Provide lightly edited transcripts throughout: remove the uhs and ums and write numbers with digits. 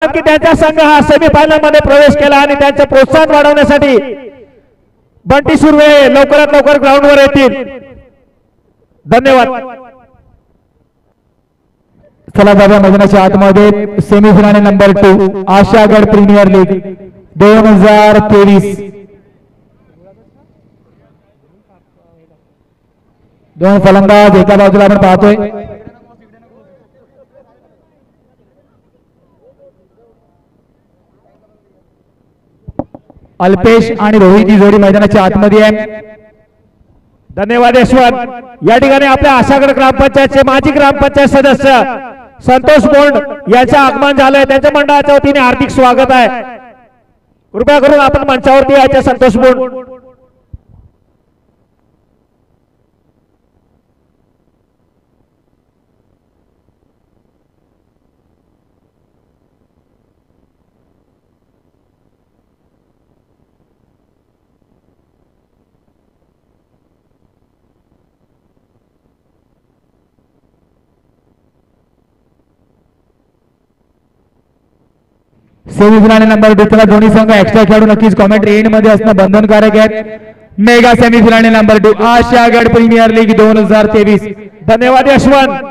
की त्यांचा संघ हा सेमीफायनल मध्ये प्रवेश केला आणि त्यांचे प्रोत्साहन वाढवण्यासाठी बंटी सुर्वे लवकरात लवकर ग्राउंडवर येतील. धन्यवाद. चला बाबा मैदानाच्या आतमध्ये semifinal number 2 Ashagad premier league 2023. दोन फलंदाज एका बाजूला आपण पाहतोय. अल्पेश आणि रोहित ही जोडी मैदानाच्या आतमध्ये आहे. धन्यवाद यशवंत. या ठिकाणी आपल्या आशागड ग्रामपंचायतचे माजी ग्रामपंचायत सदस्य संतोष बोंड यांचे आगमन झालंय. त्यांच्या मंडळाच्या वतीने हार्दिक स्वागत आहे. कृपया करून आपण मंचावरती यायचे. संतोष बोंड. सेमीफायनल नंबर 2 दोन्ही संघ एक्स्ट्रा खेळाडू नक्कीच कॉमेंट्री एंड मध्ये असणं बंधनकारक आहे. Mega semifinal number 2 Ashagad premier league 2023. धन्यवाद यशवंत.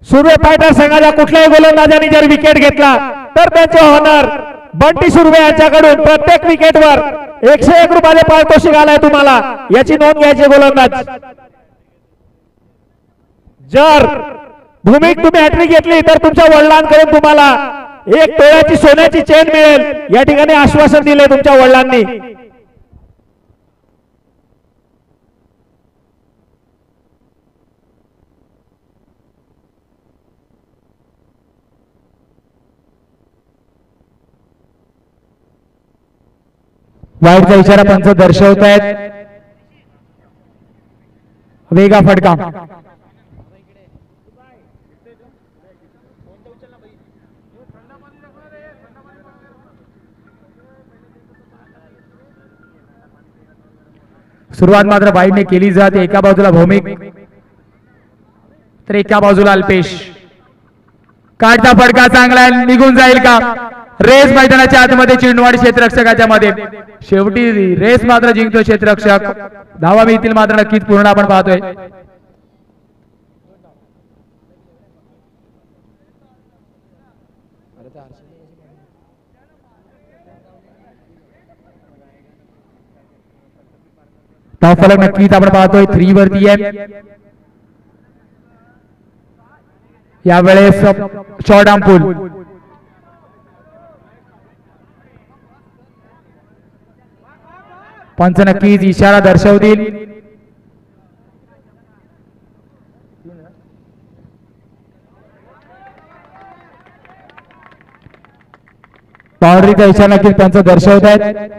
सुर्वे फायटर संघाच्या कुठल्याही गोलंदाजाने जर विकेट घेतला तर त्यांचे ऑनर बंटी सुर्वे यांच्याकडून प्रत्येक विकेटवर 101 रुपयाचे पारितोषिक आलाय तुम्हाला. याची नोंद घ्यायची गोलंदाज. जर भूमिक तुम्ही हॅट्रिक घेतली तर तुमच्या वडिलांकडून तुम्हाला 1 तोळ्याची सोन्याची चेन मिळेल. या ठिकाणी आश्वासन दिले तुमच्या वडिलांनी. वाईटचा इशारा पंच दर्शवत आहेत. वेगा फटका. सुरुवात मात्र बाईने केली जाते. एका बाजूला भौमिक तर एका बाजूला अल्पेश. काढता फटका चांगला निघून जाईल का? रेस मैदानाच्या आतमध्ये चिंडवाडी क्षेत्ररक्षकाच्या मध्ये. शेवटी रेस मात्र जिंकतो क्षेत्ररक्षक. धावा मिळतील मात्र नक्कीच पूर्ण आपण पाहतोय. फलक नक्कीच आपण पाहतोय 3 वरती आहे. यावेळेस शॉर्ट आर्म पुल. पंच नक्कीच इशारा दर्शवतील. बाउंड्रीचा इशारा नक्कीच पंच दर्शवत आहेत.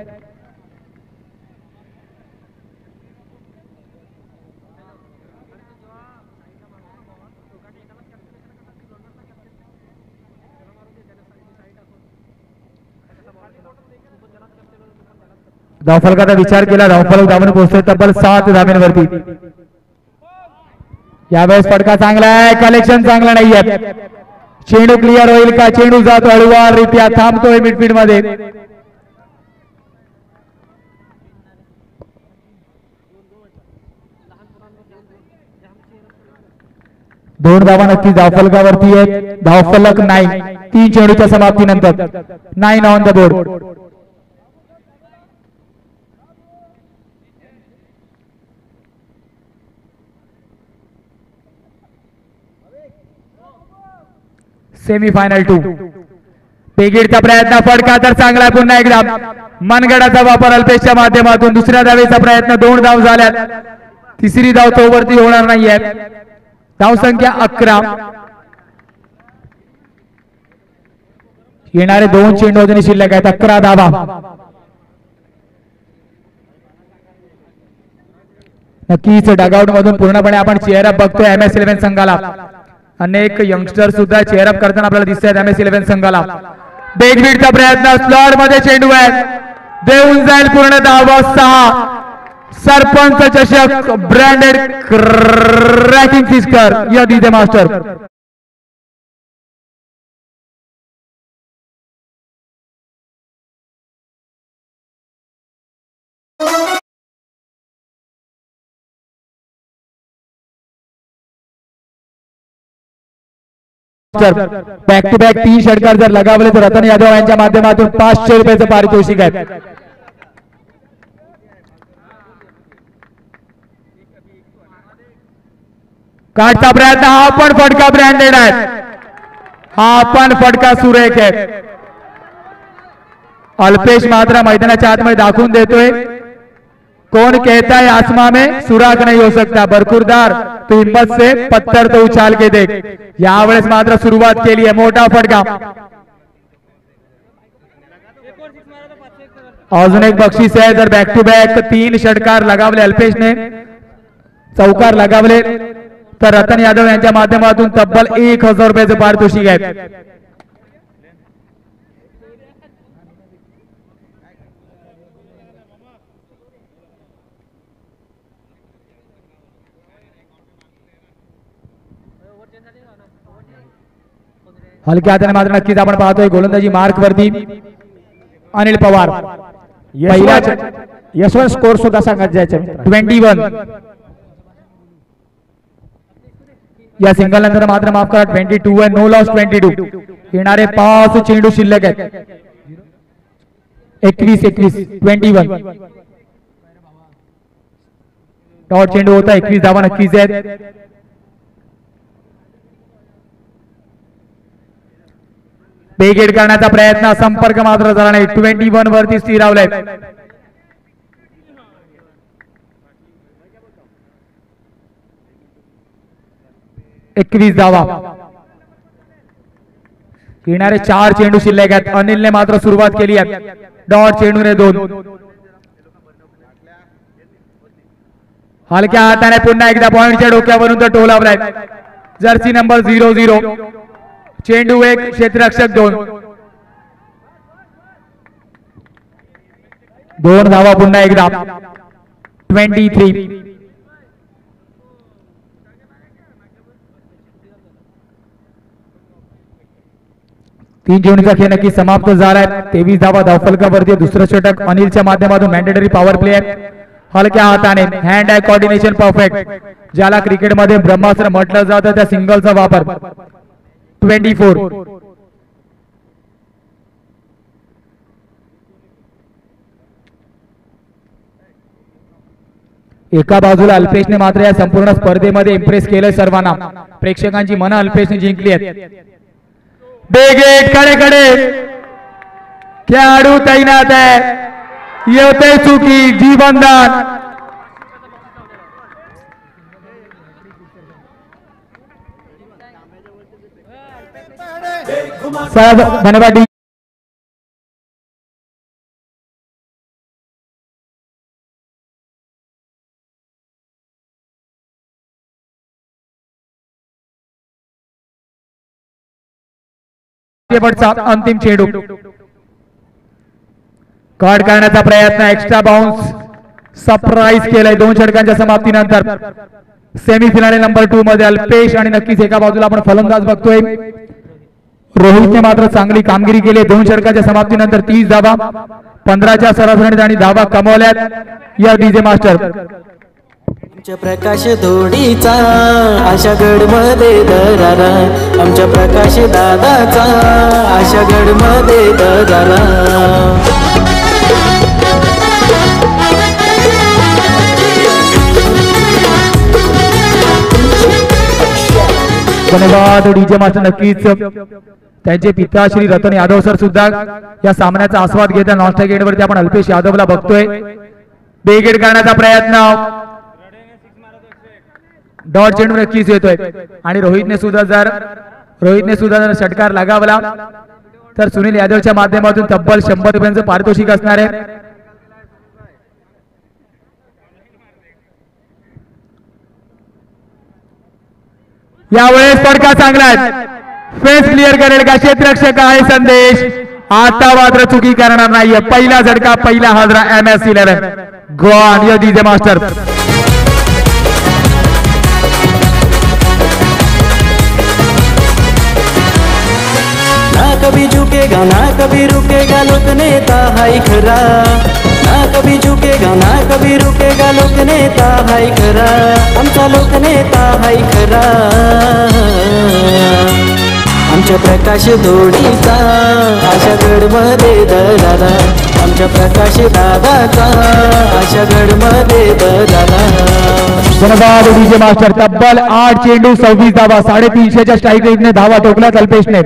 धावफलकाचा विचार केला. धावफलक धावून पोहोचतोय तब्बल 7 धाव्यांवरती. यावेळेस फटका चांगला आहे. कलेक्शन चांगला नाहीये. चेंडू क्लिअर होईल का? चेंडू जातो हळूवार रित्या थांबतोय मिडफील्ड मध्ये. दोन धावा नक्की धावफलकावरती आहेत. धावफलक नाही. 3 चेंडूच्या समाप्तीनंतर 9 ऑन द बोर्ड. सेमीफायनल 2 पेगीडचा प्रयत्न. फटका तर चांगला. पुन्हा एकदा मनगडाचा वापर अल्पेशच्या माध्यमातून. दुसऱ्या धावेचा प्रयत्न. 2 धाव झाल्यात. तिसरी धाव तोवरती होणार नाहीये. धाव संख्या 11. येणारे 2 चेंडू अजून शिल्लक आहेत. 11 धावा. नक्कीच डगआउट मधून पूर्णपणे आपण चेअरअप बघतोय MS11 संघाला. अनेक यंगस्टर सुद्धा चेअरअप करताना आपल्याला दिसत आहेत MS11 संघाला. बेगबीडचा प्रयत्न. स्लॉट मध्ये चेंडू आहे. देऊन जाईल पूर्ण धावा 6. सरपंच चषक ब्रँडेड क्रॅकिंग फिस्कर या दिदे मास्टर. बॅक टू बॅक 3 षटकार जर लगावले तर रतन यादव यांच्या माध्यमातून 500 रुपयाचं पारितोषिक आहे. काटचा प्रयत्न, हा पण फटका ब्रँडेड आहे, हा पण फटका सुरेख आहे. अल्पेश मात्र मैदानाच्या आतमध्ये दाखवून देतोय, कौन कहता है आसमां में सुराग नहीं हो सकता, बरखुरदार तू हिम्मत से पत्थर तो उछाल के देख. यावेळेस मात्र सुरुवात केली आहे, मोठा फटका. अजून एक बक्षीस आहे, जर बॅक टू बॅक 3 षटकार लगावले अल्पेशने, चौकार लगावले तर रतन यादव यांच्या माध्यमातून तब्बल 1000 रुपयाचं पारितोषिक आहे. हलक्या हाताने मात्र नक्कीच आपण पाहतोय गोलंदाजी मार्क वरती अनिल पवार. यशवंत स्कोर सुद्धा सांगत जायचे 21. या सिंगल नंतर मात्र माफ करा 22 आहे, नो लॉस 22. येणारे 5 चेंडू शिल्लक आहेत. 21 डॉट चेंडू होता, 21 धावा नक्कीच आहेत. बेगेड करण्याचा प्रयत्न, संपर्क मात्र झाला नाही. 21 वरती स्थिरावलाय. एकवीस धावा. येणारे 4 चेंडू शिल्लक आहेत. अनिलने मात्र सुरुवात केली आहे, डॉट चेंडूने 2. हलक्या हाताने पुन्हा एकदा पॉइंटच्या डोक्यावरून तो टोलावलाय. जर्सी नंबर 00, चेंडू 1, क्षेत्ररक्षक 2. 2 धावा पुन्हा एकदा. 23. 3 चेंडूचा खेळ नक्की समाप्त झालाय. 23 धावा धावफलकावरती. दुसरं षटक अनिलच्या माध्यमातून मॅन्डेटरी पॉवर प्ले आहे. हलक्या हाताने हँड आय कोऑर्डिनेशन परफेक्ट, ज्याला क्रिकेटमध्ये ब्रह्मास्त्र म्हटलं जातं, त्या सिंगलचा वापर. 24. एका बाजूला अल्पेशने मात्र या संपूर्ण स्पर्धेमध्ये इम्प्रेस केलंय सर्वांना. प्रेक्षकांची मनं अल्पेशने जिंकली आहेत. बेगेट कडे खेळाडू तैनात आहे. येते चुकी, जीवनदान. धन्यवाद. अंतिम चेंडू कट करण्याचा प्रयत्न, एक्स्ट्रा बाउन्स सरप्राईज केलाय 2 षटकांच्या समाप्तीनंतर. सेमीफायनल नंबर 2 मध्ये अल्पेश आणि नक्कीच एका बाजूला आपण फलंदाज बघतोय. रोहितने मात्र चांगली कामगिरी केली. 2 षटकांच्या समाप्तीनंतर 30 धावा, 15च्या सरासरीने आणि धावा कमवल्यात. या डीजे मास्टर आमच्या प्रकाश धोडीचा आशा गडमध्ये दरारा, आमच्या प्रकाश दादाचा आशा गडमध्ये दरारा. धन्यवाद डीजे मास्टर. नक्कीच त्यांचे पिता श्री रतन यादव सर सुद्धा या सामन्याचा आस्वाद घेतात. नॉनस्ट्राइक गेट वरती आपण अल्पेश यादवला बघतोय. बेगेट करण्याचा प्रयत्न, डॉट चेंडू नक्कीच येतोय. आणि रोहितने सुद्धा जर षटकार लगावला तर सुनील यादवच्या माध्यमातून तब्बल 100 रुपयांचं पारितोषिक असणार आहे. यावेळेस फटका चांगला आहे. फेस क्लिअर करेल का क्षेत्ररक्षक आहे संदेश. आता मात्र चुकी करणार नाहीये. पहिला झटका, पहिला हादरा MS11 गॉन. या डीजे मास्टर ना कभी झुकेगा ना कभी रुकेगा, लोक नेता हाय खरा. ना कभी झुकेगा ना कभी रुकेगा, लोक नेता हाय खरा. आमचा लोक नेता हाय खरा. आमच्या प्रकाश जोडीचा आशा गडमध्ये दराला, आमच्या प्रकाश दादाचा आशा गडमध्ये दराला. धन्यवाद डीजे मास्टर. तब्बल 8 चेंडू 26 धावा, 350च्या स्ट्राईक रेटने धावा ठोकल्यात अल्पेशने.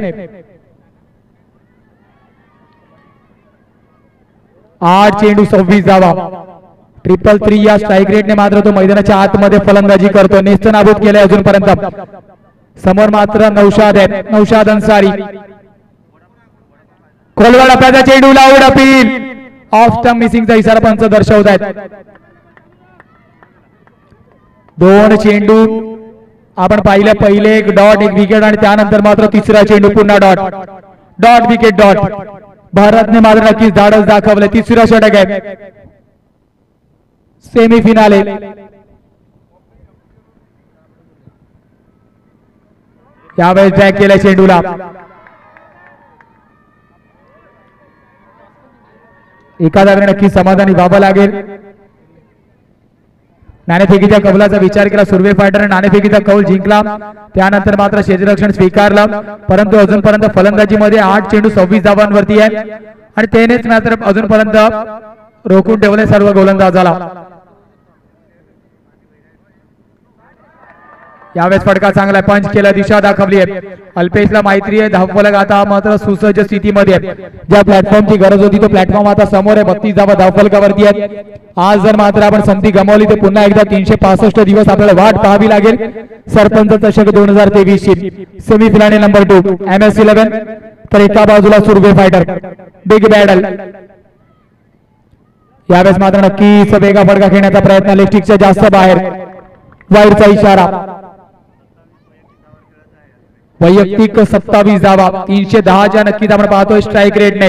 8 चेंडू 26 धावा, 333 या स्ट्राईक रेटने मात्र तो मैदानाच्या आतमध्ये फलंदाजी करतो. नेस्तनाबूत केले अजूनपर्यंत. समोर मात्र नौशाद आहे, नौशाद अन्सारी. खोलगड आपल्याचा चेंडू लावून अपील ऑफ स्टंप मिसिंगचा इशारा पंच दर्शवत आहेत. 2 चेंडू आपण पाहिलं, पहिले एक डॉट, एक विकेट आणि त्यानंतर मात्र तिसरा चेंडू पुन्हा डॉट, डॉट विकेट डॉट. भारतने मात्र नक्कीच धाडस दाखवलं. तिसरा षटक आहे सेमीफिनाले. यावेळेस ट्रॅक केल्या चेंडूला. एका जागेने नक्की समाधानी व्हावं लागेल. नाणेफेकीच्या कौलाचा विचार केला सुर्वे फायटरने, नाणेफेकीचा कौल जिंकला, त्यानंतर मात्र क्षेत्ररक्षण स्वीकारलं. परंतु अजूनपर्यंत फलंदाजीमध्ये 8 चेंडू 26 धावांवरती आहे आणि त्यानेच मात्र अजूनपर्यंत रोखून ठेवले सर्व गोलंदाजाला. यावेळेस फटका चांगला पंच केला, दिशा दाखवली आहे. अल्पेशला माहिती आहे धावफलक आता मात्र सुसज्ज स्थितीमध्ये आहे. ज्या प्लॅटफॉर्मची गरज होती तो प्लॅटफॉर्म आता समोर आहे. 32 धावा धावफलकावरती आहेत. आज जर मात्र आपण संधी गमावली तर पुन्हा एकदा 365 दिवस आपल्याला वाट पाहावी लागेल. सरपंच चषक 2023 ची सेमीफिनाले नंबर 2 MS11. तर एका बाजूला सुर्वे फायटर बिग बॅटल. यावेळेस मात्र नक्कीच वेगा फटका खेळण्याचा प्रयत्न, इलेक्ट्रिकच्या जास्त बाहेर, वाईडचा इशारा. वैयक्तिक 27 धावा, 310च्या नक्कीच आपण पाहतोय स्ट्राईक रेटने.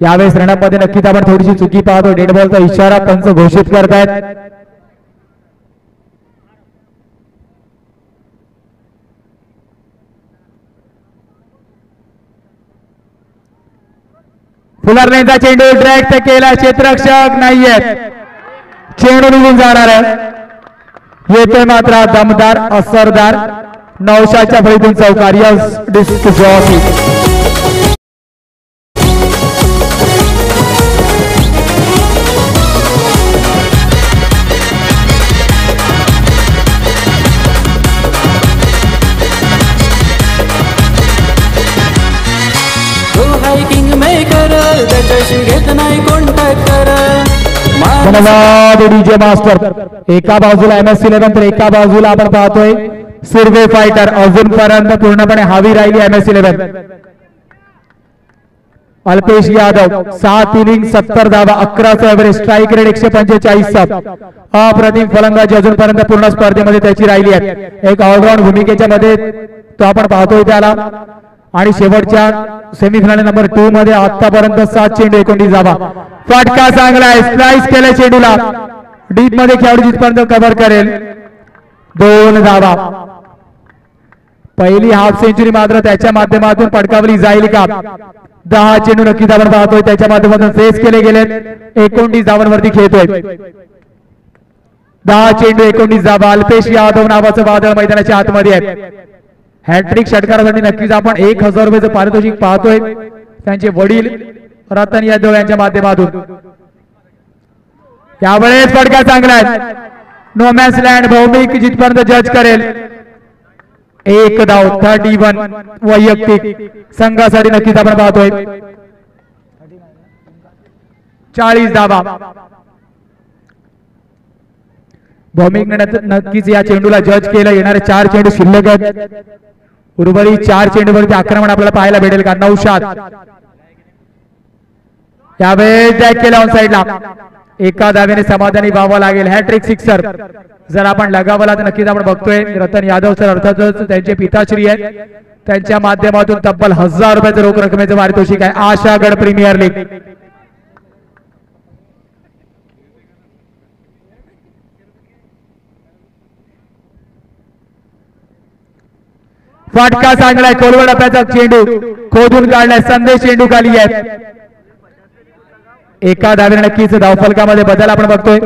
यावेळेस रनअपमध्ये नक्कीच आपण थोडीशी चुकी पाहतो. डेड बॉलचा इशारा पंच घोषित करतायत. फुलरनेचा चेंडू ड्रॅग केला, क्षेत्ररक्षक नाहीये, चेंडू निघून जाणार आहे. येते मात्र दमदार असरदार नौशादच्या फळीतून चौकार. Yes disc jockey. धन्यवाद डीजे मास्टर. एका बाजूला MS11 तर एका बाजूला आपण पाहतोय सुर्वे फायटर. अजूनपर्यंत पूर्णपणे हावी राहिली MS11. अल्पेश यादव 7 इनिंग 70 धावा, 11चा एव्हरेज, स्ट्राईक रेट 145. अप्रतिम फलंदाजी अजूनपर्यंत पूर्ण स्पर्धेमध्ये त्याची राहिली आहे. एक ऑलराऊंड भूमिकेच्या मध्ये तो आपण पाहतोय त्याला. आणि शेवटच्या सेमीफिनाल नंबर 2 मध्ये आतापर्यंत 7 चेंडू 29 धावा. फटका चांगला आहे, स्लाइस केले चेंडूला. डीप मध्ये खेळाडू जिथपर्यंत कव्हर करेल. 2 धावा. पहिली हाफ सेंचुरी मात्र त्याच्या माध्यमातून पटकावली जाईल का? 10 चेंडू नक्कीच आपण पाहतोय त्याच्या माध्यमातून फेस केले गेले. 29 धावांवरती खेळतोय. 10 चेंडू 29 धावा. अल्पेश यादव नावाचं वादळ मैदानाच्या आतमध्ये आहे. हॅट्रिक षटकारासाठी नक्कीच आपण 1000 रुपयाचं पारितोषिक पाहतोय. त्यांचे वडील रतन यादव यांच्या माध्यमातून. त्यावेळेस फटका चांगला आहे. नो मॅन्स लँड भौमिक जिथपर्यंत जज करेल. 1 धाव. 31 वैयक्तिक संघासाठी नक्कीच आपण पाहतोय. 40 धावा. भौमिकने नक्कीच या चेंडूला जज केलं. येणारे 4 चेंडू शिल्लक आहेत. उर्वरित 4 चेंडूवरती आक्रमण आपल्याला पाहायला भेटेल का? नौशाद यावेळेस जॅक केला ऑन साइडला. एका धावेने समाधानी व्हावं लागेल. हॅट्रिक सिक्सर जर आपण लगावला तर नक्कीच आपण बघतोय रतन यादव सर अर्थातच त्यांचे पिताश्री आहेत. त्यांच्या माध्यमातून तब्बल 1000 रुपयाचं रोख रकमेचं पारितोषिक आहे. आशागड प्रीमियर लीग. फटका चांगलाय. कोलवड आपल्याचा चेंडू खोदून काढलाय. संदेश चेंडू खाली आहे. एका धावेने नक्कीच धावफलकामध्ये बदल आपण बघतोय.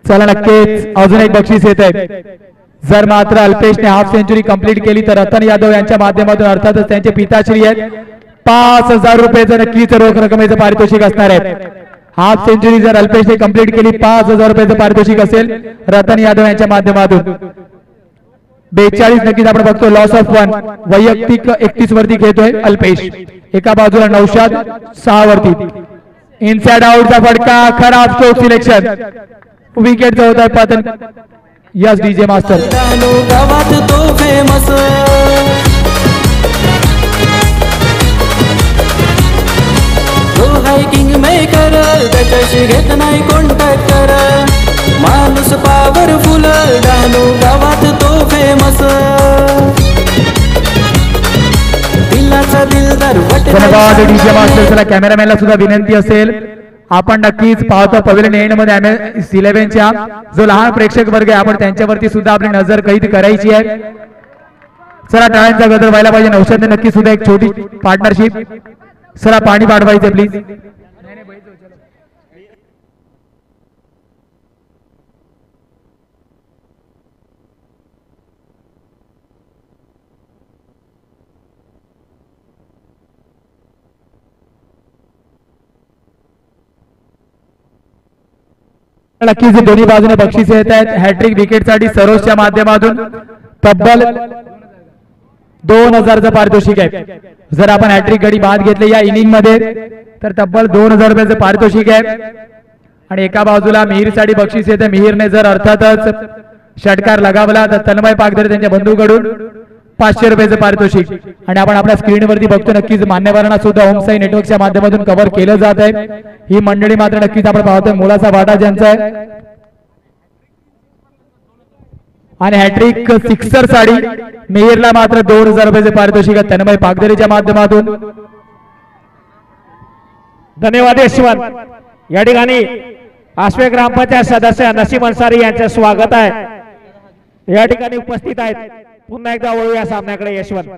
चला नक्कीच अजून एक बक्षीस येत आहे. जर मात्र अल्पेशने हाफ सेंचुरी कंप्लीट केली तर रतन यादव यांच्या माध्यमातून अर्थातच त्यांचे पिताश्री आहेत 5,000 रुपयाचं नक्कीच रोख रकमेचं पारितोषिक असणार आहे. हाफ सेंचुरी जर अल्पेशने कंप्लीट केली 5,000 रुपयाचं पारितोषिक असेल रतन यादव यांच्या माध्यमातून. 42 नक्कीच आपण बघतो लॉस ऑफ 1 वैयक्तिक 31 वरती खेळतोय अल्पेश. एका बाजूला नौशाद 6 वरती. इनसाइड आउटचा फटका खराब स्ट्रोक सिलेक्शन विकेटचा होत आहे पतन. यस डीजे मास्टर गावात तो फेमस तो हायकिंग मेकर त्याच्याशी घेत नाही कॉन्टॅक्ट कर माणूस पॉवरफुल डानू गावात तो फेमस दिलाचा दिलदार धन्यवाद डीजे मास्टर. चला कॅमेरामॅनला सुद्धा विनंती असेल आपण नक्कीच पाहतो पवेलियन एंड मध्ये MS11च्या जो लहान प्रेक्षक वर्ग आहे आपण त्यांच्यावरती सुद्धा आपली नजर कैद करायची आहे. चला टाळ्यांचा गजर व्हायला पाहिजे. नौशादने नक्की सुद्धा एक छोटी पार्टनरशिप. चला पाणी पाठवायचे प्लीज. नक्कीच दोन्ही बाजूने बक्षीस येत आहेत. हॅट्रिक विकेटसाठी सरोजच्या माध्यमातून तब्बल 2,000चं पारितोषिक आहे. जर आपण हॅट्रिक गडी बाद घेतले या इनिंग मध्ये तर तब्बल 2,000 रुपयाचं पारितोषिक आहे. आणि एका बाजूला मिहीरसाठी बक्षीस येते. मिहीरने जर अर्थातच षटकार लगावला तर तन्मय पागधरे त्यांच्या बंधूकडून 500 रुपयाचं पारितोषिक. आणि आपण आपल्या स्क्रीनवरती बघतो नक्कीच मान्यवरांना सुद्धा ओमसाई नेटवर्कच्या माध्यमातून कव्हर केलं जात आहे. ही मंडळी मात्र नक्कीच आपण पाहतोय मोलाचा वाटा ज्यांचा आहे. आणि हॅट्रिक सिक्सर साठी मेहरला मात्र 2,000 रुपयाचे पारितोषिक तन्मय पागधरेच्या माध्यमातून. धन्यवाद यशवंत. या ठिकाणी आसवे ग्रामपंचायत सदस्य नसीम अन्सारी यांचे स्वागत आहे. या ठिकाणी उपस्थित आहेत. पुन्हा एकदा वळूया सामन्याकडे यशवंत.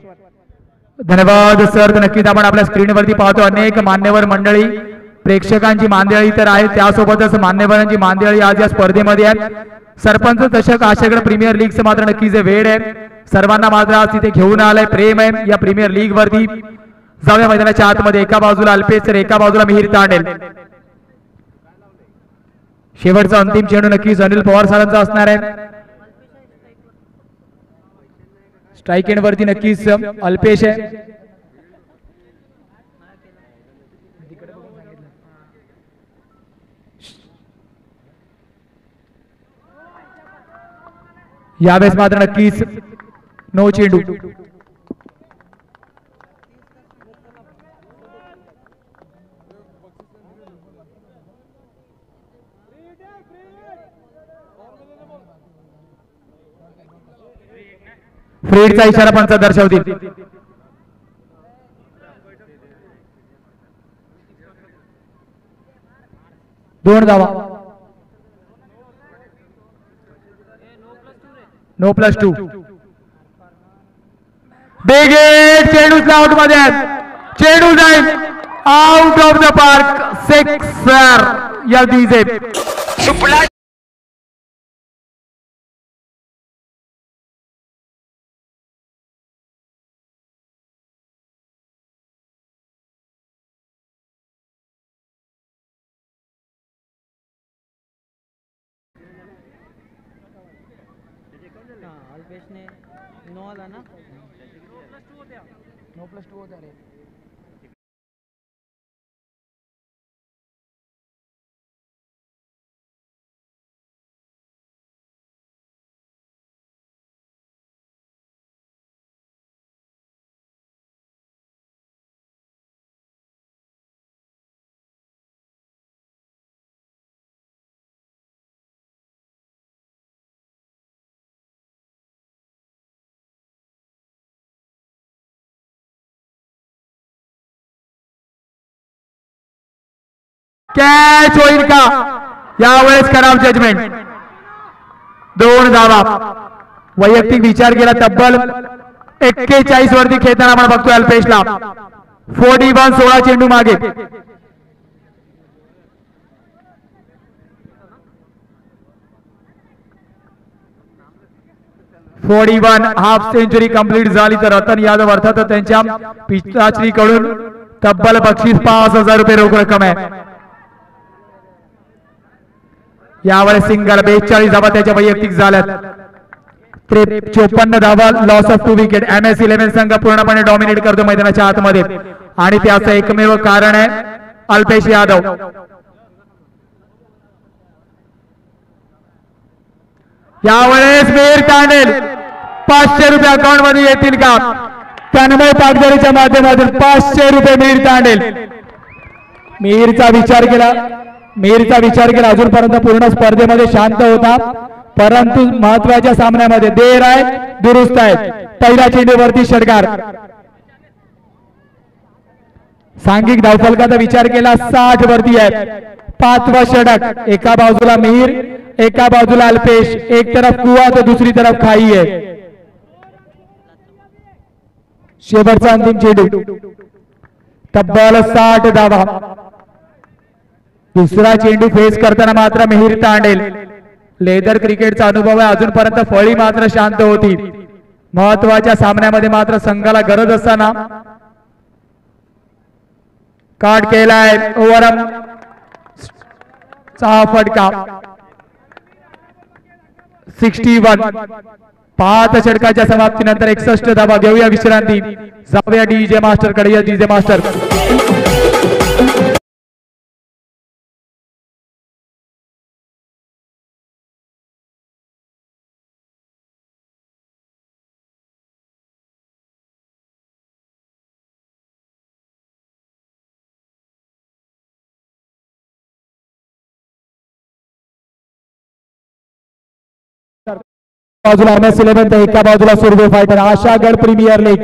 धन्यवाद सर. तर नक्कीच आपण आपल्या स्क्रीनवरती पाहतो अनेक मान्यवर मंडळी प्रेक्षकांची मांदियाळी तर आहे त्यासोबतच मान्यवरांची मांदियाळी आज या स्पर्धेमध्ये आहे. सरपंच चषक आशागड प्रीमियर लीगचं मात्र नक्कीच वेळ आहे. सर्वांना मात्र आज तिथे घेऊन आलाय प्रेम आहे या प्रीमियर लीग वरती. जाऊया मैदानाच्या आतमध्ये. एका बाजूला अल्पेश तर एका बाजूला मिहीर तांडेल. शेवटचा अंतिम चेंडू नक्कीच अनिल पवार सरांचा असणार आहे. स्ट्राइक एंड वरती नक्कीच अल्पेश आहे. यावेळेस मात्र नक्कीच नो चेंडू. फ्रीडचा इशारा पंच दर्शवतील. दोन धावा. No plus 2. Big hit. चेंडू आउट मध्ये आहेत. चेंडू जाईल out of the park. Sixer या डीजे. नो प्लस 2 होता रे. कॅच होईल का यावेळेस. खराब जजमेंट. 2 धावा. वैयक्तिक विचार केला तब्बल 41 वरती खेळताना आपण बघतोय अल्पेशला. 41 16 चेंडू मागे. हाफ सेंचुरी कंप्लीट झाली तर रतन यादव अर्थात त्यांच्या पिताश्रीकडून तब्बल बक्षीस 5000 रुपये रोख रक्कम आहे. यावेळेस सिंगल 42 धावा त्याच्या वैयक्तिक झाल्यात. 54 धावा लॉस ऑफ 2 विकेट. MS11 संघ पूर्णपणे डॉमिनेट करतो मैदानाच्या आतमध्ये आणि त्याचं एकमेव कारण आहे अल्पेश यादव. यावेळेस मिहीर तांडेल 500 रुपये अकाउंट मध्ये येतील का? तन्मय पागदरीच्या माध्यमातून 500 रुपये मिहीर तांडेल. मिहीरचा विचार केला अजूनपर्यंत पूर्ण स्पर्धेमध्ये शांत होता, परंतु महत्वाच्या सामन्यामध्ये देर आहे दुरुस्त आहे. पहिल्या चेंडूवरती षटकार. सांघिक धावफलकाचा विचार केला 60 वरती आहे. 5वा षटक. एका बाजूला मिहीर, एका बाजूला अल्पेश. एक तरफ कुवा तर दुसरी तरफ खाई आहे. शेवटचा अंतिम चेंडू. तब्बल 60 धावा. दुसरा चेंडू फेस करताना मात्र मिहीर तांडेल. लेदर क्रिकेटचा अनुभव आहे, अजूनपर्यंत फळी मात्र शांत होती. महत्वाच्या सामन्यामध्ये मात्र संघाला गरज असताना काट केलाय. ओव्हर 6 फटका. 61. 5 षटकाच्या समाप्तीनंतर 61 धावा. घेऊया विश्रांती. जाऊया डीजे मास्टर कडे. डीजे मास्टर बाजूला MS11 तर एका बाजूला सुरवे फायटर. आशागड प्रीमियर लीग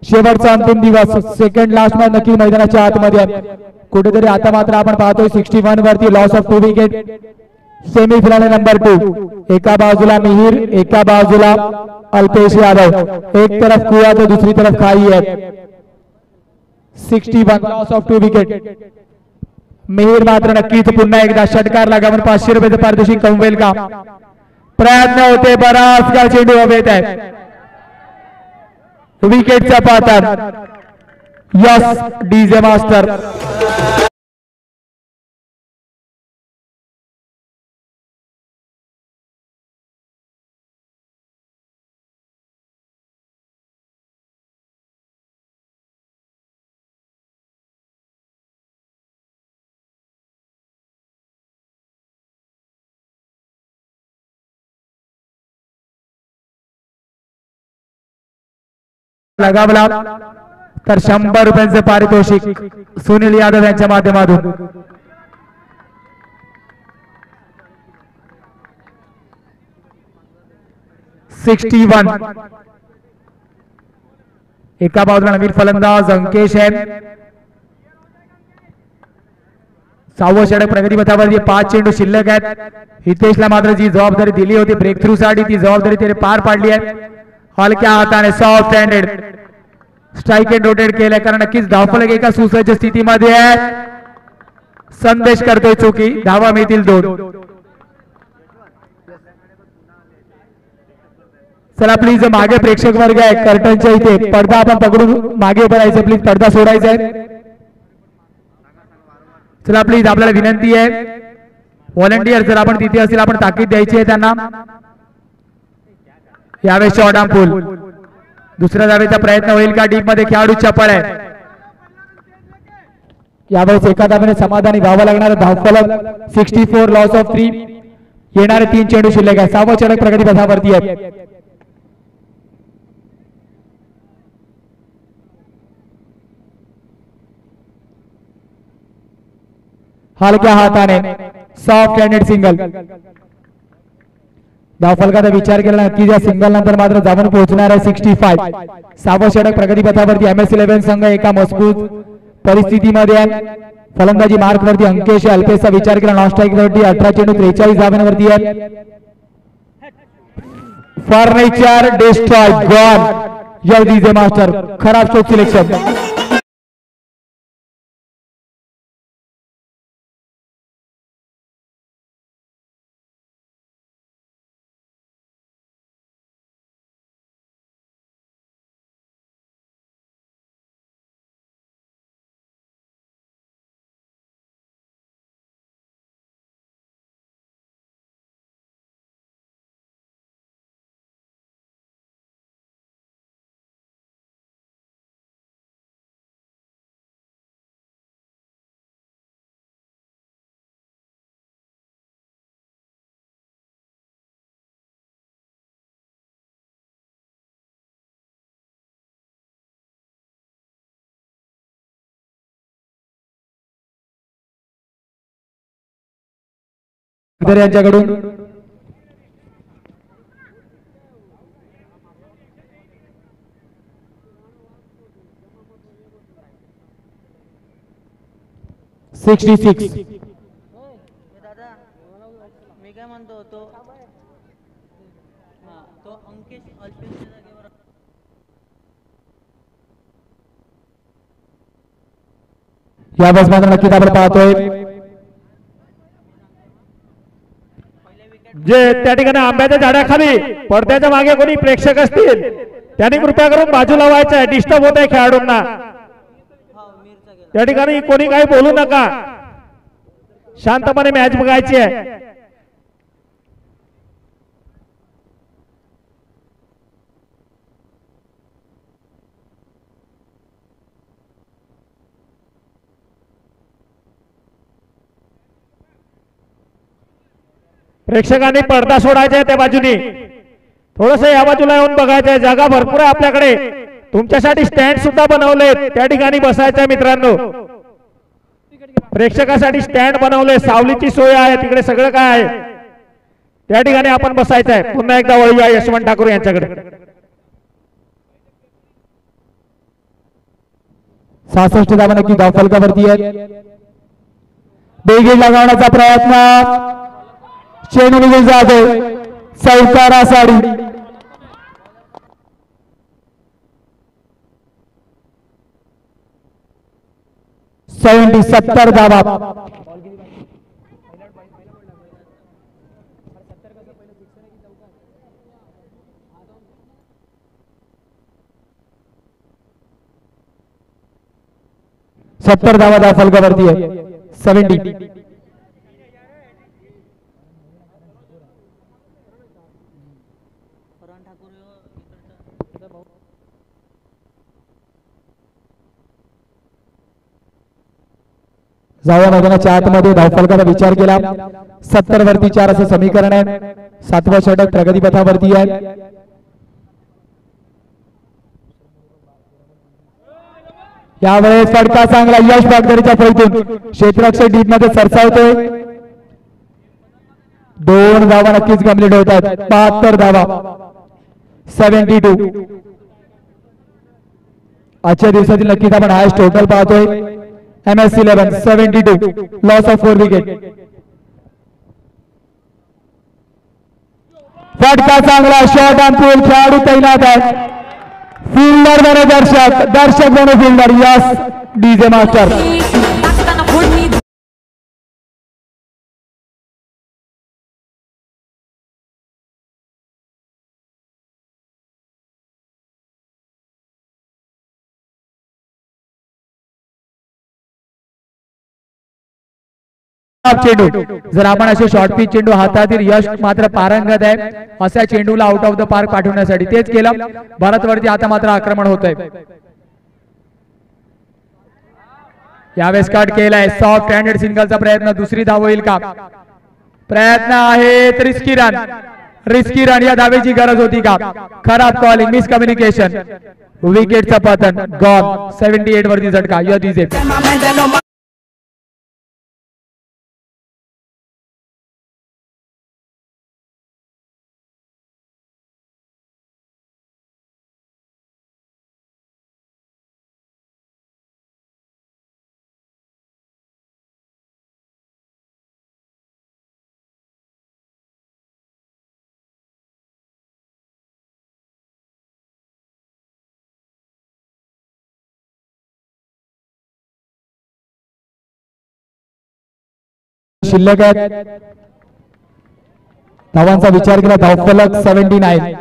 शेवटचा अंतिम दिवस. सेकंड लास्ट मॅच नक्की मैदानाच्या आतमध्ये कुठेतरी. आता मात्र आपण पाहतोय 61 वरती loss of 2 wicket. Semifinal number 2. एका बाजूला मिहीर, एका बाजूला अल्पेश यादव. एक तरफ कुवा तर दुसरी तरफ खाई आहे. 61 लॉस ऑफ 2 विकेट. मिहीर मात्र नक्कीच पुन्हा एकदा षटकार लगावून 500 रुपयाचं पारितोषिक कमवेल का? प्रयत्न होते. बराच काळ चेंडू हवेत आहे. विकेटचा पातळ. Yes DJ master. लगावला तर 100 रुपयांचे पारितोषिक सुनील यादव यांच्या माध्यमातून. एका बाजूला नवीन फलंदाज अंकेश आहे. 6वं षटक प्रगतीपथावर. 5 चेंडू शिल्लक आहेत. हितेशला मात्र जी जबाबदारी दिली होती ब्रेक थ्रू साठी ती जबाबदारी त्याने पार पाडली आहे. हलक्या हाताने soft handed strike end rotate केलंय, कारण नक्कीच धावफलक एका सुसज्ज स्थितीमध्ये आहे. संदेश करतोय चुकी. धावा मिळतील 2. चला प्लीज मागे प्रेक्षक वर्ग आहे कर्टनच्या इथे. पडदा आपण पकडून मागे पडायचं प्लीज. पडदा सोडायचा आहे. चला प्लीज आपल्याला विनंती आहे. व्हॉलंटियर जर आपण तिथे असतील आपण ताकीद द्यायची आहे त्यांना. यावेळेस शॉर्ट पूल. दुसऱ्या धावेचा प्रयत्न होईल का? डीप मध्ये खेळाडू चपळ आहे. यावेळेस एका धावेने समाधानी व्हावं लागणार. धावफलक 64 लॉस ऑफ 3. येणारे 3 चेंडू शिल्लक आहे. 6वं षटक प्रगतीपथावरती आहे. हलक्या हाताने सॉफ्ट हँडेड सिंगल. धावफलकाचा विचार केला नक्की या सिंगल नंतर मात्र जाऊन पोहोचणार आहे 65. 6वं षटक प्रगतीपथावरती. MS11 संघ एका मजबूत परिस्थितीमध्ये आहे. फलंदाजी मार्क वरती अंकेश. अल्पेशचा विचार केला नॉन स्ट्राईक वरती. 18 चेंडू 43 धावांवरती आहे. Furniture destroy gone. या डीजे मास्टर खराब स्ट्रोक सिलेक्शन. यांच्याकडून सिक्स्टी सिक्स. दादा मी काय म्हणतो तो अंकेश अल्पेच्या जागेवर या बस मात्र नक्कीच आपण पाहतोय जे त्या ठिकाणी आंब्याच्या झाडाखाली पडद्याच्या मागे कोणी प्रेक्षक असतील त्यांनी कृपया करून बाजूला व्हायचं आहे. डिस्टर्ब होत आहे खेळाडूंना. त्या ठिकाणी कोणी काही बोलू नका. शांतपणे मॅच बघायची आहे. प्रेक्षकांनी पडदा सोडायचा आहे त्या बाजूनी. थोडस या बाजूला येऊन बघायचं आहे. जागा भरपूर आहे आपल्याकडे. तुमच्यासाठी स्टँड सुद्धा बनवले. त्या ठिकाणी बसायचं मित्रांनो. प्रेक्षकासाठी स्टँड बनवले. सावलीची सोय आहे तिकडे. सगळं काय आहे त्या ठिकाणी आपण बसायचं आहे. पुन्हा एकदा वळूया यशवंत ठाकूर यांच्याकडे. 66 धावा नक्की धाव फलकावरती आहेत. बेगीर लगावण्याचा प्रयत्न. चेंडू निघून जातो. चौकारा साडी. 70 धावा. सत्तर धावा फलकावरती आहे. 70. जाऊया मैदानाच्या आतमध्ये धावफलकाचा विचार केला. 70 वरती 4 असं समीकरण आहे. 7वं षटक प्रगतीपथावरती आहे. यावेळेस फटका चांगला. यश बागदरीच्या फलटून क्षेत्ररक्षक डीप मध्ये सरसावतोय. 2 धावा नक्कीच कंप्लीट होतात. 72 धावा. 72. आजच्या दिवसातील नक्कीच आपण हायस्ट टोटल पाहतोय. MS11 72. Loss of 4 wicket. फटका चांगला. शॉट ऑन पूल. खेळाडू तैनात आहे. फिल्डर बने दर्शक बने फिल्डर. Yes DJ master. चेंडू. जर आपण असे शॉर्ट पिच चेंडू हातातील यश मात्र पारंगत आहे अशा चेंडूला आउट ऑफ द पार्क पाठवण्यासाठी तेच केलं. भारतवरती आता मात्र आक्रमण होत आहे. यावेळेस कट केलाय. सॉफ्ट हँडेड सिंगलचा प्रयत्न. दुसरी धाव होईल का? प्रयत्न आहेत. Risky run. Risky run. या धावेची गरज होती का? खराब कॉलिंग. Miss communication. विकेटचं पतन. गॉन. 78 वरती झटका. यश शिल्लक आहेत. धावांचा विचार केला धावफलक 79.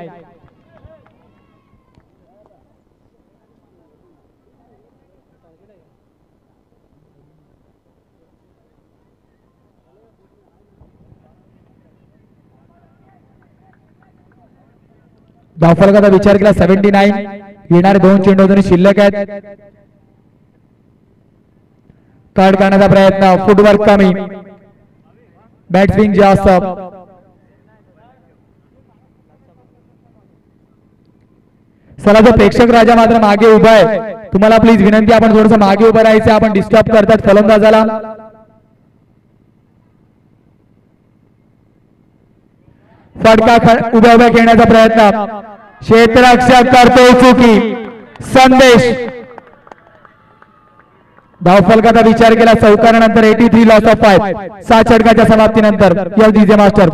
धावफलकाचा विचार केला 79. येणारे 2 चेंडू अजून शिल्लक आहेत. कार्ड काढण्याचा प्रयत्न, फुटवर्क कमी, बॅट स्विंग जास्त. चला जो प्रेक्षक राजा मात्र मागे उभा आहे, तुम्हाला प्लीज विनंती, आपण थोडस मागे उभं राहायचं, आपण डिस्टर्ब करतात फलंदाजाला. फटका उभ्या उभ्या खेळण्याचा प्रयत्न, क्षेत्ररक्षक करतो चुकी, संदेश. धावफलकाचा विचार केला चौकारानंतर 83 लॉस ऑफ 5. 7 षटकाच्या समाप्तीनंतर यस डीजे मास्टर.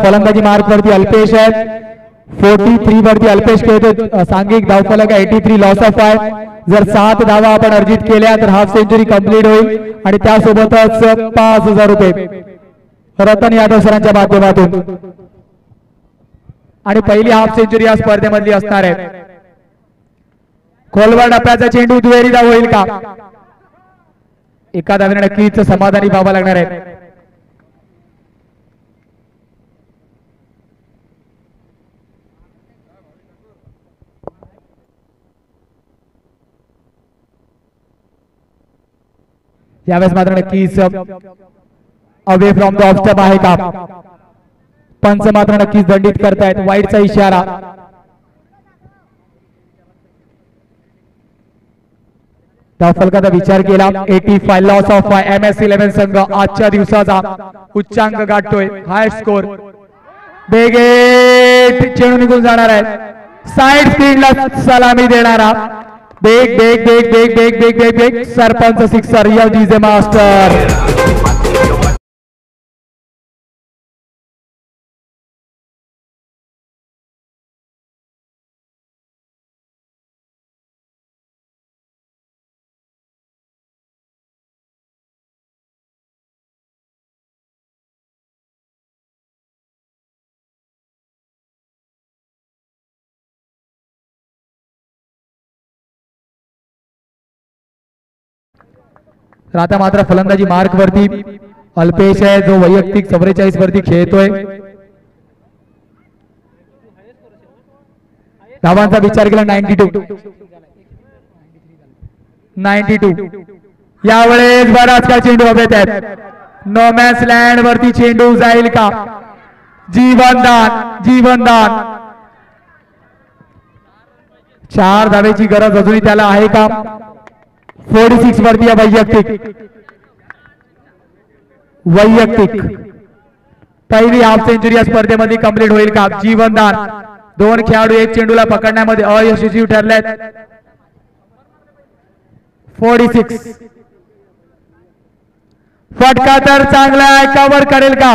फलंदाजी मार्क वरती अल्पेश आहेत. 43 वरती अल्पेश खेळतो. सांघिक धावफलक 83 लॉस ऑफ 5. जर 7 धावा आपण अर्जित केल्या तर हाफ सेंचुरी कंप्लीट होईल आणि त्यासोबतच 5000 रुपये रतन यादव सरांच्या माध्यमातून. आणि पहिली हाफ सेंचुरी या स्पर्धेमधली असणार आहे. खोलवर टप्प्याचा चेंडू दुहेरी धाव होईल का? एका धावेने नक्कीच समाधानी व्हावं लागणार आहे. यावेळेस मात्र नक्कीच away from the off stump आहे का? पंच मात्र नक्कीच दंडित करतायत. वाईटचा इशारा. धावफलकाचा विचार केला 85 लॉस ऑफ 5. MS11 संघ आजच्या दिवसाचा उच्चांक गाठतोय. हाय स्कोर. बेगेट चेंडू निघून जाणार आहे. साइड स्पीडला सलामी देणारा बेग बेग बेग बेग बेग बेग बेग बेग सरपंच सिक्सर या डीजे मास्टर. तर आता मात्र फलंदाजी मार्क वरती अल्पेश आहे, जो वैयक्तिक 44 वरती खेळतोय. धावांचा विचार केला 92. यावेळेस बराच का चेंडू हवेत आहेत. नो मॅन्स लँड वरती चेंडू जाईल का? जीवनदान जीवनदान. 4 धावेची गरज अजूनही त्याला आहे का? 46 वरती वैयक्तिक पहिली हाफ सेंचुरी या स्पर्धेमध्ये कंप्लीट होईल का? जीवनदान. 2 खेळाडू 1 चेंडूला पकडण्यामध्ये अयशस्वी ठरलेत. 46. फटका तर चांगला आहे, कव्हर करेल का?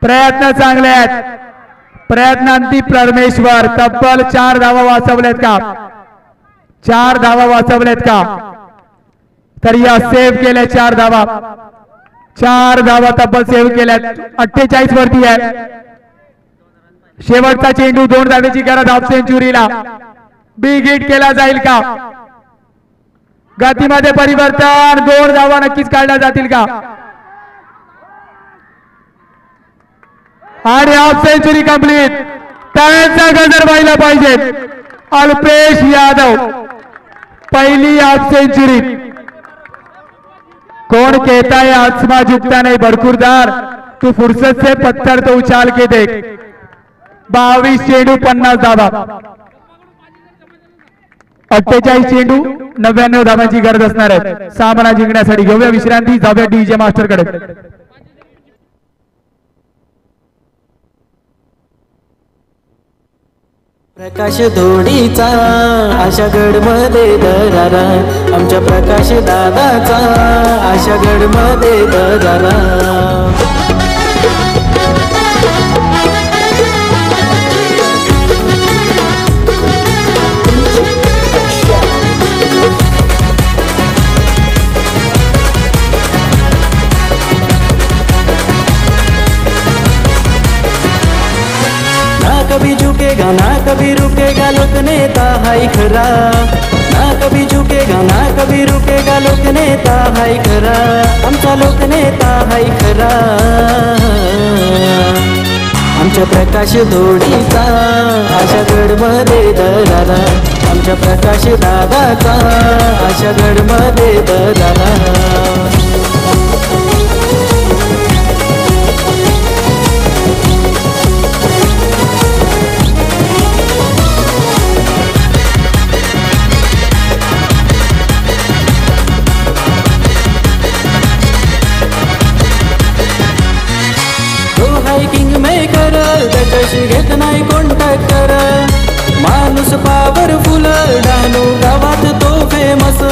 प्रयत्न चांगले आहेत. प्रयत्नांती परमेश्वर. तब्बल 4 धावा वाचवल्यात का? 4 धावा वाचवल्यात का? तर या सेव्ह केल्या 4 धावा. 4 धावा तब्बल सेव्ह केल्यात. 48 वरती आहे. शेवटचा चेंडू 2 धावेची गरज हाफ सेंचुरीला. बिग हिट केला जाईल का? गतीमध्ये परिवर्तन. 2 धावा नक्कीच काढल्या जातील का? आणि हाफ सेंचुरी कंप्लीट. त्यांचा गजर व्हायला पाहिजे. अल्पेश यादव पहली हाफ सेंचुरी. कौन कहता है आसमां झुकता नहीं बरकुरदार, तू फुर्सत से पत्थर तो उछाल के देख. 22 चेंडू 50 धावा. 48 चेंडू 99 धावांची गरज असणार आहे सामना जिंकण्यासाठी. घेऊया विश्रांती, जाऊया डीजे मास्टर कडे. प्रकाश धोडीचा आशा गडमध्ये दरारा, आमच्या प्रकाश दादाचा आशा गडमध्ये दरारा. कभी झुकेगा ना कभी रुकेगा लोकनेता हाय खरा, ना कभी झुकेगा ना कभी रुकेगा लोकनेता हाय खरा, आमचा लोकनेता हाय खरा. आमच्या प्रकाश धोडीचा आशा गडमध्ये दरारा, आमच्या प्रकाश दादाचा आशा गडमध्ये दरारा. किंग मेकर त्याच्याशी घेत नाही कॉन्टॅक्ट कर, माणूस पॉवरफुल डहाणू गावात तो फेमस.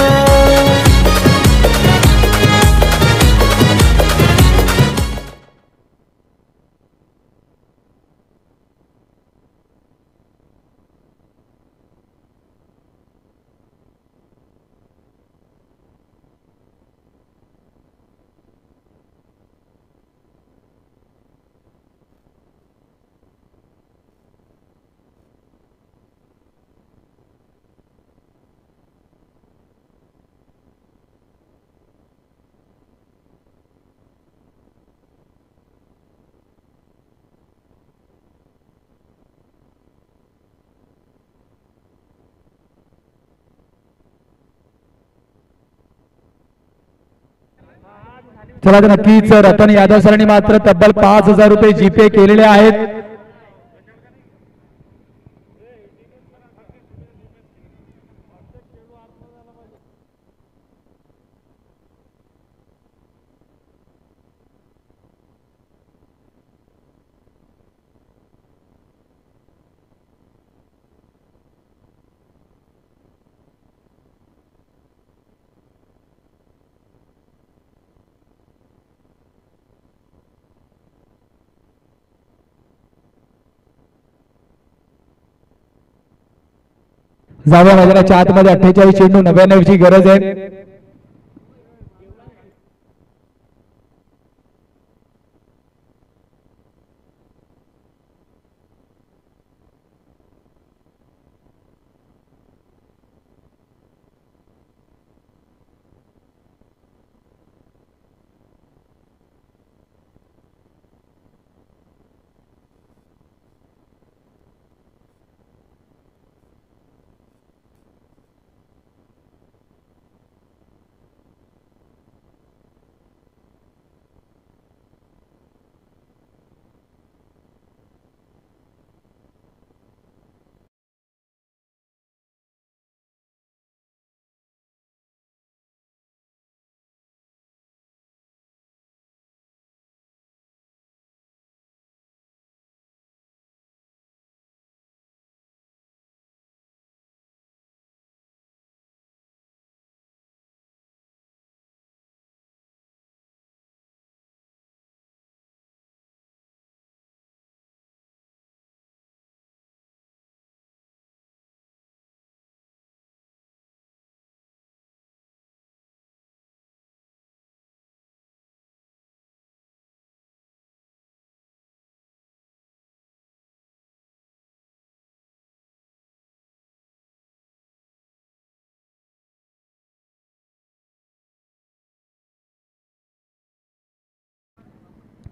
चला तर नक्कीच रतन यादव सरांनी मात्र तब्बल 5000 रुपये जीपे केलेले आहेत. जावया मैदानाच्या आतमध्ये 48 चेंडू 99 ची गरज आहे.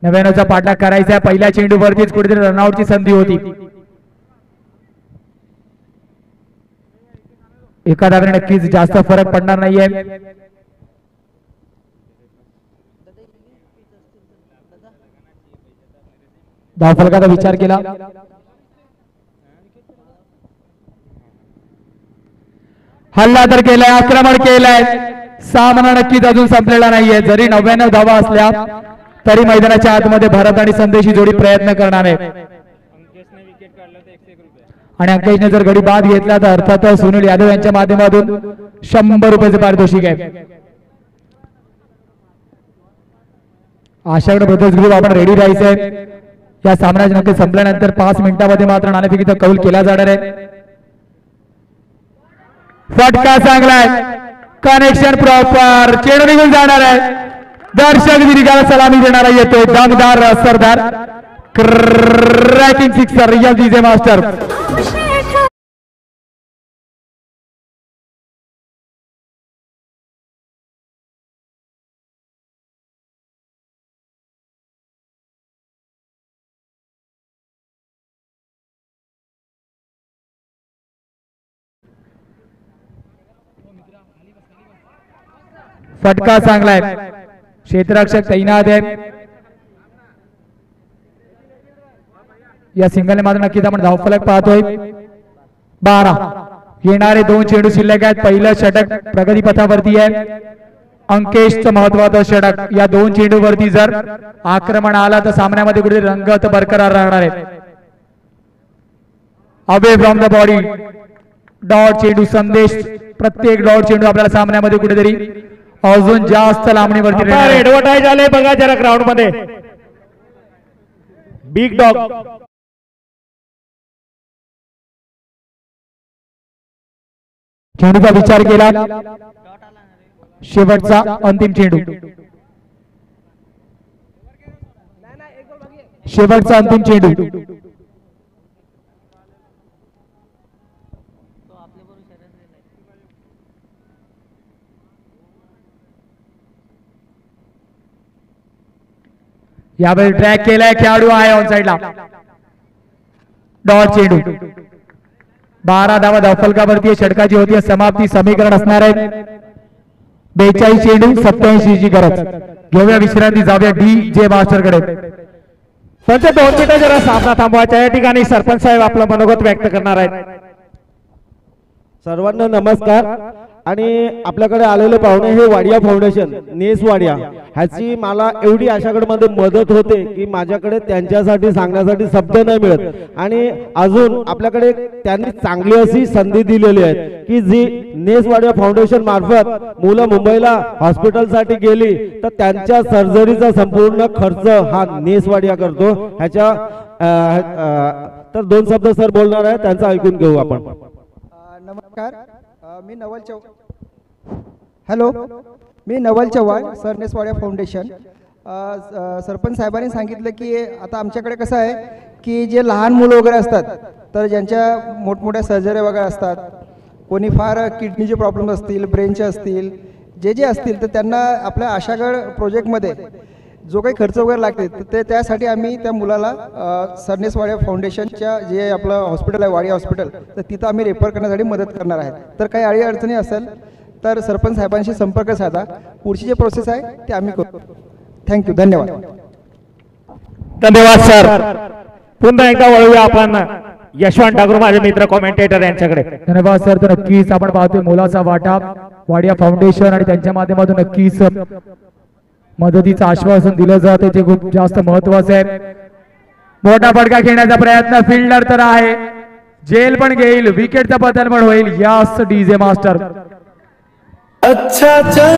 नव्याण्णवचा पाठलाग करायचा. पहिल्या चेंडूवरतीच कुठेतरी रनआउटची संधी होती. एका धावेने नक्कीच जास्त फरक पडणार नाहीये. धावफलकाचा विचार केला. हल्ला तर केलाय, आक्रमण केलंय. सामना नक्कीच अजून संपलेला नाहीये. जरी 99 धावा असल्या तरी मैदानाच्या आतमध्ये भारत आणि संदेशी जोडी प्रयत्न करणार आहे. आणि अंकेशने जर गडी बाद घेतला तर अर्थातच सुनील यादव यांच्या माध्यमातून 100 रुपयाचे पारितोषिक आहे. आशागड ब्रदर्स ग्रुप आपण रेडी राहायचंय. या सामन्याच्या नक्की संपल्यानंतर 5 मिनिटांमध्ये मात्र नाणेफेकीचा कौल केला जाणार आहे. फटका चांगलाय, कनेक्शन प्रॉपर, चेंडू निघून जाणार आहे. दर्शक दिग्गजाला सलामी देणारा येतो दमदार सरदार cracking sixer real DJ master. फटका चांगलाय, क्षेत्ररक्षक तैनात आहे. या सिंगलने मात्र नक्कीच आपण धावफलक पाहतोय. 12 येणारे 2 चेंडू शिल्लक आहेत. पहिलं षटक प्रगतीपथावरती आहे. अंकेशचं महत्वाचं षटक. या 2 चेंडूवरती जर आक्रमण आला तर सामन्यामध्ये कुठे रंगत बरकरार राहणार आहे. Away from the body dot चेंडू संदेश. प्रत्येक डॉट चेंडू आपल्याला सामन्यामध्ये कुठेतरी अजून जास्त लांबणीवरती ऍडव्हर्टाईज आले बघा जरा ग्राउंड मध्ये. बिग डॉग चेंडूचा विचार केला. शेवटचा अंतिम चेंडू, शेवटचा अंतिम चेंडू. यावेळी ट्रॅक केलाय, खेळाडू आहे ऑन साइडला. डॉट चेंडू. 12 धावा धावफलकावरती षटकाची होती समाप्ती. समीकरण असणार आहे 42 चेंडू 87 ची गरज. घेऊया विश्रांती, जाऊया डी जे मास्टर कडे. पंच 2 मिनिटं जरा सामना थांबवायचा. या ठिकाणी सरपंच साहेब आपलं मनोगत व्यक्त करणार आहेत. सर्वांना नमस्कार. आणि आपल्याकडे आलेले पाहुणे हे वाडिया फाउंडेशन नेस वाडिया ह्याची मला एवढी आशागडमध्ये मदत होते की माझ्याकडे त्यांच्यासाठी सांगण्यासाठी शब्द नाही मिळत. आणि अजून आपल्याकडे त्यांनी चांगली अशी संधी दिलेली आहे की जी नेस वाडिया फाउंडेशन मार्फत मुलं मुंबईला हॉस्पिटलसाठी गेली तर त्यांच्या सर्जरीचा संपूर्ण खर्च हा नेस वाडिया करतो. ह्याच्या तर 2 शब्द सर बोलणार आहे, त्यांचं ऐकून घेऊ आपण. नमस्कार, मी नवल हॅलो, मी नवल चव्हाण, सरनेस वाडिया फाउंडेशन. सरपंच साहेबांनी सांगितलं की आता आमच्याकडे कसं आहे की जे लहान मुलं वगैरे असतात तर ज्यांच्या मोठमोठ्या सर्जरी वगैरे असतात, कोणी फार किडनीचे प्रॉब्लेम असतील, ब्रेनचे असतील, जे असतील तर त्यांना आपल्या आशागड प्रोजेक्टमध्ये जो काही खर्च वगैरे लागते ते त्यासाठी आम्ही त्या मुलाला सरनेस वाडिया फाउंडेशनच्या जे आपलं हॉस्पिटल आहे वाडिया हॉस्पिटल तर तिथं आम्ही रेफर करण्यासाठी मदत करणार आहे. तर काही अडचणी असेल तर सरपंच साहेबांशी संपर्क साधा. पुढची जे प्रोसेस आहे ते आम्ही करू. थँक्यू, धन्यवाद. धन्यवाद सर. पुन्हा एकदा वळूया आपण यशवंत ठाकूर माझे मित्र कॉमेंटेटर यांच्याकडे. धन्यवाद सर. तर नक्कीच आपण पाहतोय मोलाचा वाटा वाडिया फाउंडेशन आणि त्यांच्या माध्यमातून नक्कीच मदतीचं आश्वासन दिलं जाते जे खूप जास्त महत्वाचं आहे. मोठा फटका खेळण्याचा प्रयत्न, फिल्डर तर आहे, जेल पण घेईल, विकेटचा बदल पण होईल. यास डीजे मास्टर. अच्छा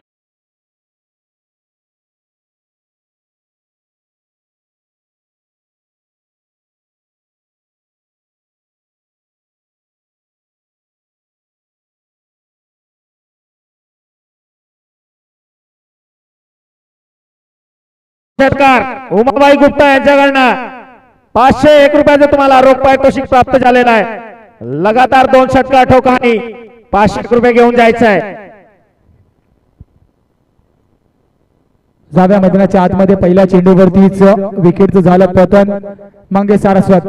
षटकार उमाबाई गुप्ता यांच्याकडनं 501 रुपयाचं तुम्हाला रोख पारितोषिक प्राप्त झालेलं आहे. लगातार 2 षटकार ठोकानी 501 रुपये घेऊन जायचं आहे. जाव्या मैदानाच्या आतमध्ये पहिल्या चेंडूवरतीच विकेटचं झालं पतन. मंगेश सारस्वत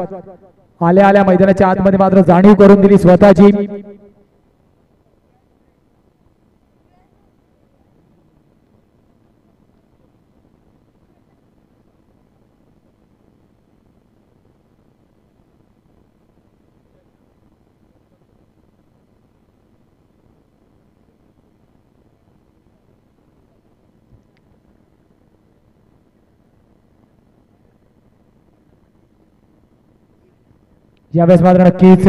आल्या आल्या मैदानाच्या आतमध्ये मात्र जाणीव करून दिली स्वतःची. यावेळेस मात्र नक्कीच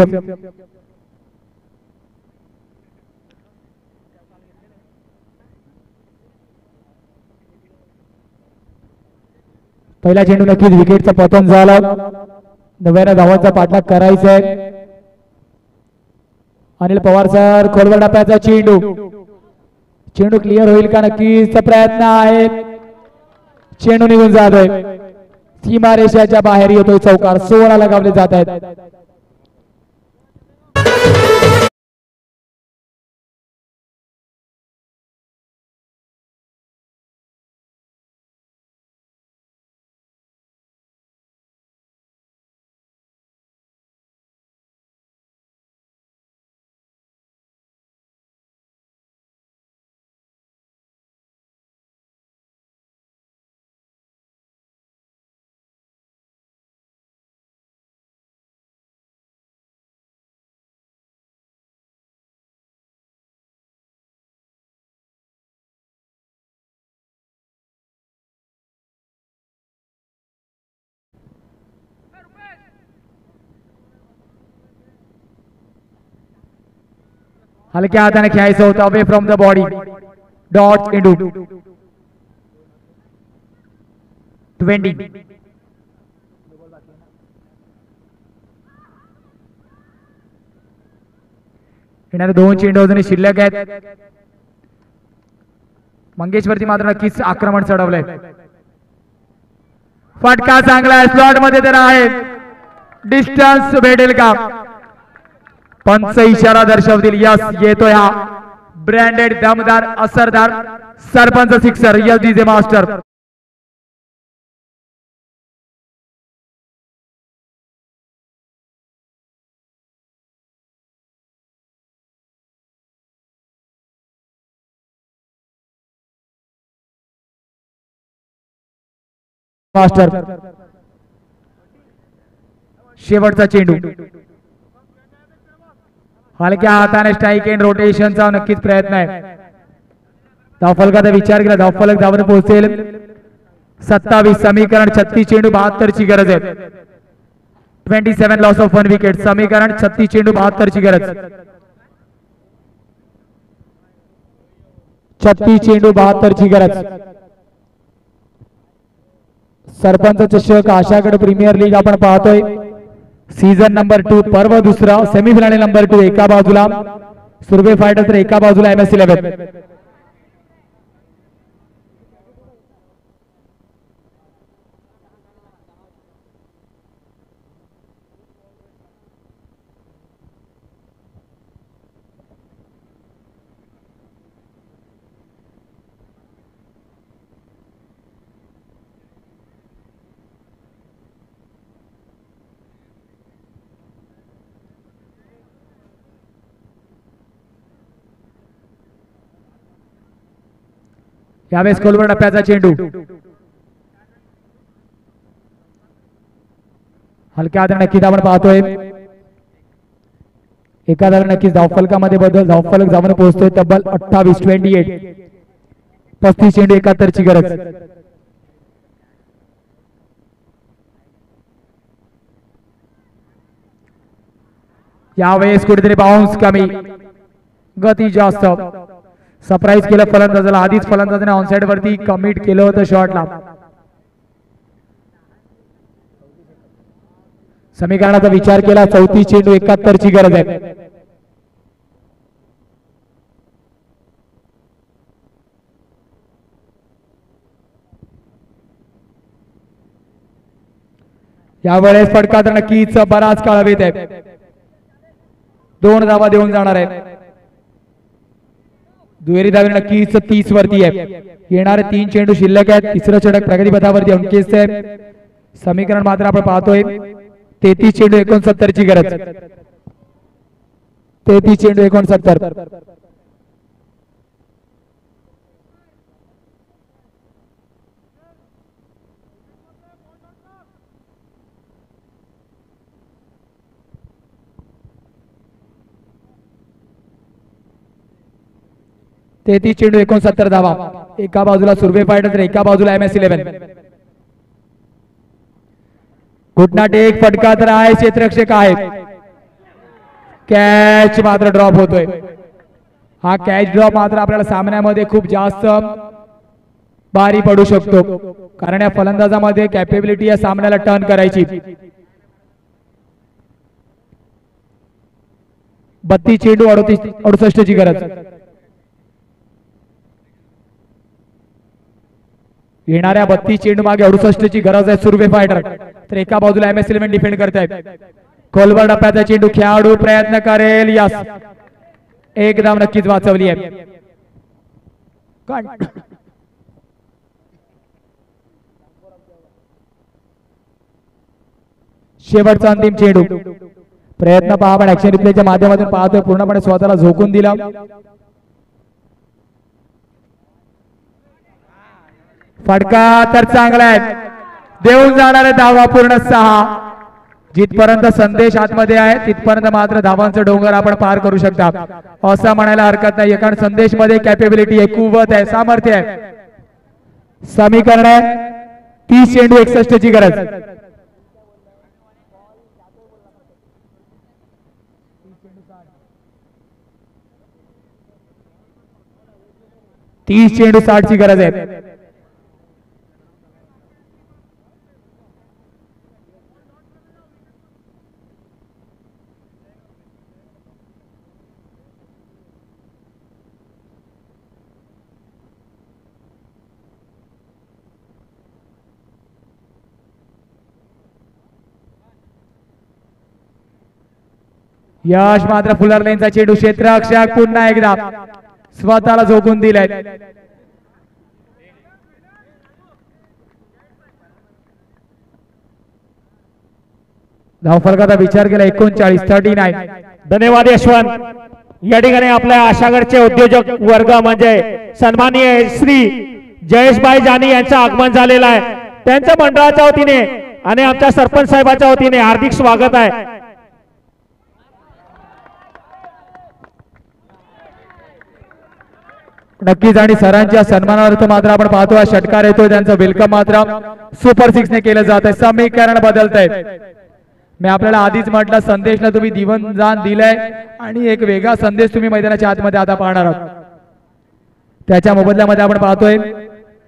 पहिला चेंडू नक्कीच विकेटचं पतन झालं. 9व्या धावांचा पाठलाग करायचा आहे. अनिल पवार सर खोलवर टप्प्याचा चेंडू चेंडू क्लिअर होईल का नक्कीच प्रयत्न आहे. चेंडू निघून जातोय सीमारेषाच्या बाहेर येतोय. चौकार 16 लगावले जात आहेत. हलक्या हाताने खेळायचं होतं. Away from the body dot Indu 20. येणारे 2 चेंडू अजूनही शिल्लक आहेत. मंगेशवरती मात्र नक्कीच आक्रमण चढवलंय. फटका चांगला आहे. स्लॉट मध्ये तर आहे. डिस्टन्स भेटेल का? पंच इशारा दर्शवतील. यस येतोय हा ब्रँडेड दमदार असरदार sarpanch sixer. Yes DJ master. Master शेवटचा चेंडू हलक्या हाताने स्ट्राईक एंड रोटेशनचा नक्कीच प्रयत्न आहे. धावफलकाचा विचार केला धावफलक धावून पोहोचेल. 27 समीकरण 36 चेंडू 72 ची गरज आहे. 27 लॉस ऑफ 1 विकेट. समीकरण 36 चेंडू 72 ची गरज. 36 चेंडू 72 ची गरज. सरपंच चषक आशागड प्रीमियर लीग आपण पाहतोय. सीझन नंबर 2 पर्व दुसरा सेमीफायनल नंबर 2 एका बाजूला सुरवे फायटर्स एका बाजूला MS11. यावेळेस खोलवर टप्प्याचा चेंडू हलक्या हाताने नक्कीच आपण पाहतोय. एका धावेने नक्कीच धावफलकामध्ये बदल. धावफलक जाऊन पोहोचतोय तब्बल 28 28. 35 चेंडू 71 ची गरज. यावेळेस कुठेतरी बाउन्स कमी गती जास्त. सरप्राईज केलं फलंदाजाला. आधीच फलंदाजाने ऑनसाइड वरती कमिट केलं होतं शॉटला. समीकरणाचा विचार केला. 34 चेंडू 71 ची गरज आहे. यावेळेस फटका तर नक्कीच बराच काळ हवेत आहे. 2 धावा देऊन जाणार आहे. दुहेरी धावे नक्कीच 30 वरती आहे. येणारे 3 चेंडू शिल्लक आहेत. तिसरं षटक प्रगतीपथावरती अंकित आहे. समीकरण मात्र आपण पाहतोय 33 चेंडू 69 ची गरज. 33 चेंडू 69. तेहतीस चेंडू 69 धावा. एका बाजूला सुरवे फायटर्स एका बाजूला MS11. घुटना टेक, फटका तर आहे, क्षेत्ररक्षक आहे, कॅच मात्र ड्रॉप होतोय. हा कॅच ड्रॉप मात्र आपल्याला सामन्यामध्ये खूप जास्त भारी पडू शकतो, कारण या फलंदाजामध्ये कॅपेबिलिटी या सामन्याला टर्न करायची. 32 चेंडू 68 ची गरज. येणाऱ्या 32 चेंडू मागे 68 ची गरज आहे सुरवे फायटर. तर एका बाजूला MS11 डिफेंड करतायत. खोलवर टप्प्याचा चेंडू, खेळाडू प्रयत्न करेल, यस, एक धाव नक्कीच वाचवली आहे. शेवटचा अंतिम चेंडू. प्रयत्न पहा, आपण ऍक्शन रिप्लेच्या माध्यमातून पाहतोय, पूर्णपणे स्वतःला झोकून दिला. फटका तर चांगला आहे, देऊन जाणारे धावा पूर्ण 6. जिथपर्यंत संदेश आतमध्ये आहे तिथपर्यंत मात्र धावांचं डोंगर आपण पार करू शकता असं म्हणायला हरकत नाही, कारण संदेश मध्ये कॅपेबिलिटी आहे, कुवत आहे, सामर्थ्य आहे. समीकरण आहे 30 चेंडू 61 ची गरज. तीस चेंडू 60 ची गरज आहे. यश मात्र फुलर लेनचा चेंडू, क्षेत्ररक्षक पुन्हा एकदा स्वतःला झोकून दिलाय. धावफलकाचा विचार केला 39. धन्यवाद यशवंत. या ठिकाणी आपल्या आशागडचे उद्योजक वर्ग म्हणजे सन्माननीय श्री जयेशभाई जानी यांचं आगमन झालेलं आहे. त्यांच्या मंडळाच्या वतीने आणि आमच्या सरपंच साहेबाच्या वतीने हार्दिक स्वागत आहे. नक्कीच, आणि सरांच्या सन्मानार्थ मात्र आपण पाहतोय षटकार येतोय, त्यांचं वेलकम मात्र सुपर 6 ने केलं जात आहे. समीकरण बदलत आहे. मी आपल्याला आधीच म्हटलं, संदेशला तुम्ही दिवनदान दिलंय आणि एक वेगळा संदेश तुम्ही मैदानाच्या आतमध्ये आता पाहणार आहात. त्याच्या मोबदल्यामध्ये आपण पाहतोय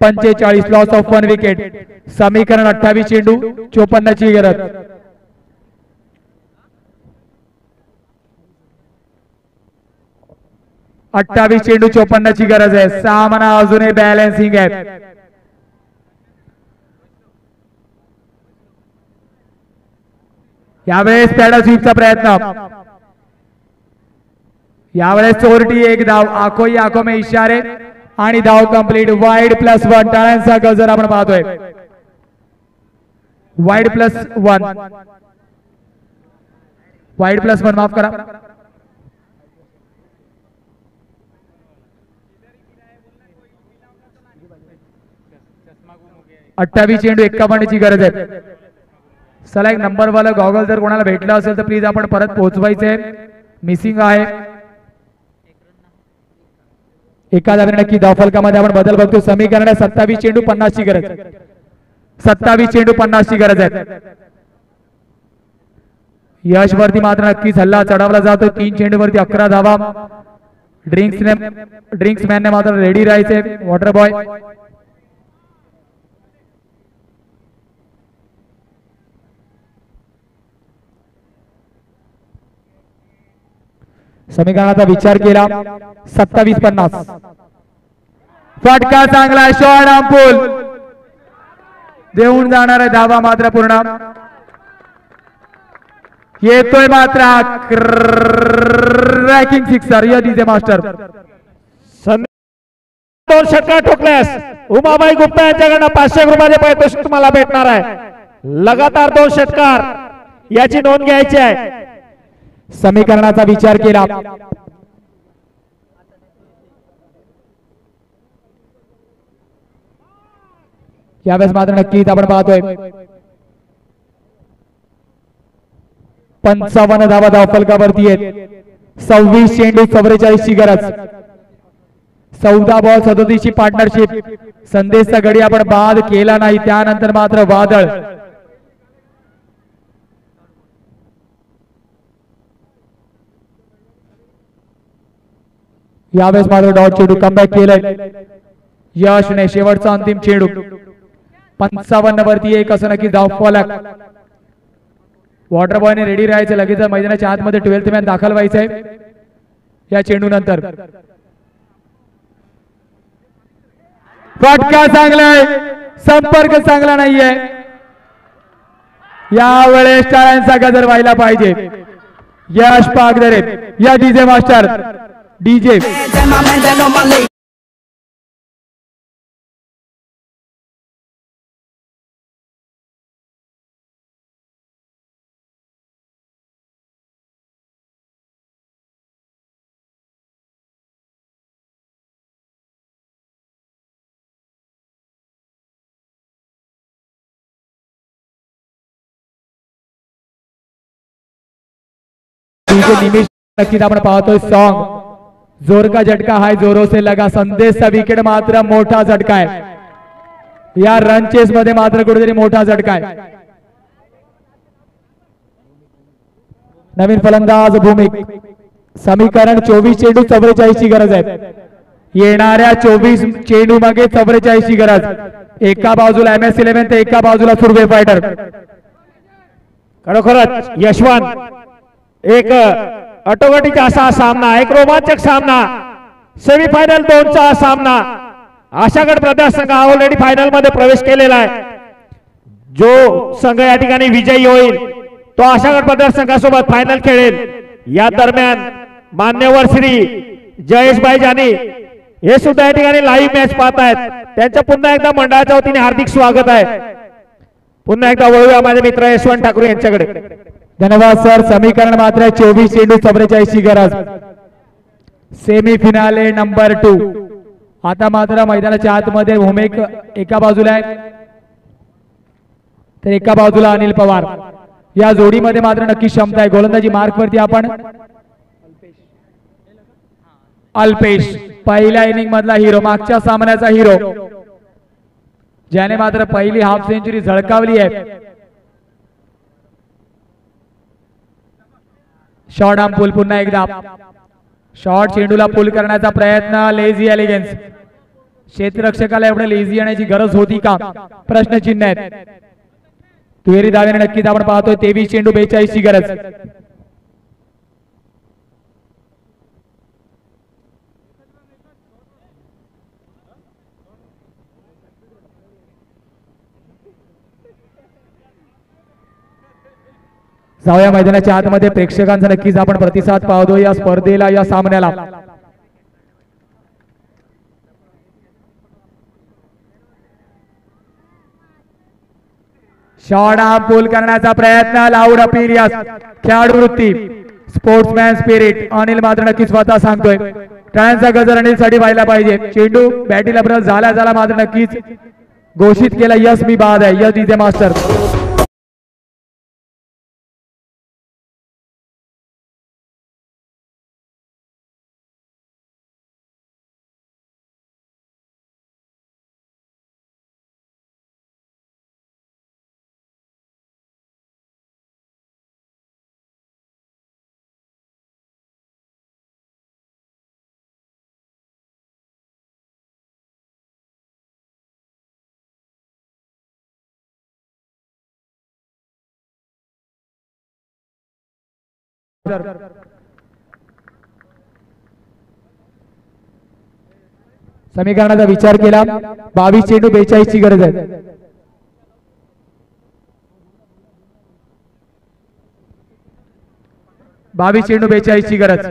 45 लॉस ऑफ 1 विकेट. समीकरण 28 चेंडू 54 ची गरज. अठ्ठावीस चेंडू 54 ची गरज आहे. सामना अजूनही बॅलन्सिंग आहे. यावेळेस पॅडल स्वीपचा प्रयत्न, यावेळेस चोरटी, एक धाव, आखो ही आखो में इशारे आणि धाव कंप्लीट. वाईड +1 टाळ्यांचा गजर आपण पाहतोय. वाईड +1, वाईड +1 माफ करा. अठ्ठावीस चेंडू 51 ची गरज आहे. चला, एक नंबर वाला गॉगल जर कोणाला भेटला असेल तर प्लीज आपण परत पोहोचवायचे, मिसिंग आहे. एका धावेने नक्की धावफलकामध्ये आपण बदल बघतो. समीकरण 27 चेंडू 50 ची गरज. 27 चेंडू 50 ची गरज आहे. यश वरती मात्र नक्कीच हल्ला चढवला जातो. 3 चेंडू वरती 11 धावा. ड्रिंक्समॅनने मात्र रेडी राहायचे. वॉटर बॉय समीकरणाचा विचार केला. 27-50. फटका चांगला, शॉट अंपूल, देऊन जाणारा धावा मात्र पूर्ण. येतोय मात्र क्रॅकिंग सिक्सर. यदीचे मास्टर 2 षटकार ठोकल्यास उमाबाई गुप्ता यांच्याकडनं 500 रुपयाचे पारितोषिक तुम्हाला भेटणार आहे. लगातार 2 षटकार, याची नोंद घ्यायची आहे. समीकरणाचा विचार केला. यावेळेस मात्र नक्कीच आपण पाहतोय 55 धावा धावफलकावरती आहेत. 26 चेंडू 44 ची गरज. 14 बॉल 37 ची पार्टनरशिप. संदेशचा गडी आपण बाद केला नाही, त्यानंतर मात्र वादळ. यावेळेस मात्र डॉट चेंडू कमबॅक केलंय यशने. शेवटचा अंतिम चेंडू 55 वरती 1 असं नक्की धाव फलक. वॉटर बॉयने रेडी राहायचं. लगेच मैदानाच्या आतमध्ये 12th मॅन दाखल व्हायचंय या चेंडू नंतर. फटका चांगलाय, संपर्क चांगला नाहीये. यावेळेस टाळ्यांचा गजर व्हायला पाहिजे. यश पागदरे या डीजे मास्टर डीजे निमिष नक्कीच आपण पाहतोय सॉन्ग जोर का झटका हाय जोरों से लगा. संदेशचा विकेट मात्र मोठा झटका आहे. या रन चेस मध्ये मात्र कुठेतरी मोठा झटका आहे. नवीन फलंदाज भूमिक. समीकरण 24 चेंडू 44 ची गरज आहे. येणाऱ्या 24 चेंडू मागे 44 ची गरज. एका बाजूला MS11 तर एका बाजूला सुरवे फायटर. खरोखरच यशवंत एक अटोगटीचा असा सामना, एक रोमांचक सामना, सेमीफायनल 2चा सामना. आशागड ब्रदर्स संघ ऑलरेडी फायनल मध्ये प्रवेश केलेला आहे. जो संघ या ठिकाणी विजयी होईल तो आशागड ब्रदर्स संघासोबत फायनल खेळेल. या दरम्यान मान्यवर श्री जयेशभाई जानी हे सुद्धा या ठिकाणी लाईव्ह मॅच पाहत आहेत. त्यांच्या पुन्हा एकदा मंडळाच्या वतीने हार्दिक स्वागत आहे. पुन्हा एकदा वळूया माझे मित्र यशवंत ठाकूर यांच्याकडे. धन्यवाद सर. समीकरण मात्र 24 चेंडू 44 ची गरज. Semi finale number 2. आता मात्र मैदानाच्या आतमध्ये भूमिक एका बाजूला आहे तर एका बाजूला अनिल पवार. या जोडीमध्ये मात्र नक्की क्षमता आहे. गोलंदाजी मार्क वरती आपण अल्पेश पहिल्या इनिंग मधला हिरो, मागच्या सामन्याचा हिरो, ज्याने मात्र पहिली हाफ सेंचुरी झळकावली आहे. शॉर्ट आर्म पुल पुन्हा एकदा. शॉर्ट चेंडूला पुल करण्याचा प्रयत्न. Lazy elegance. क्षेत्ररक्षकाला एवढं लेझी येण्याची गरज होती का, प्रश्नचिन्ह आहेत. दुहेरी धावेने नक्कीच आपण पाहतोय 23 चेंडू 42 ची गरज. जाऊया मैदानाच्या आतमध्ये. प्रेक्षकांचा नक्कीच आपण प्रतिसाद पाहतो या स्पर्धेला, या सामन्याला. शॉर्ट आर्म पुल करण्याचा प्रयत्न. Loud appeal. या खेळाडू वृत्ती, स्पोर्ट्समॅन स्पिरिट अनिल मात्र नक्कीच स्वतः सांगतोय. टाळ्यांचा गजर अनिल साठी व्हायला पाहिजे. चेंडू बॅटीला प्रल झाला मात्र नक्कीच घोषित केला यस मी बाद आहे. Yes DJ master. समीकरणाचा विचार केला. 22 चेंडू 42 ची गरज आहे. बावीस चेंडू 42 ची गरज.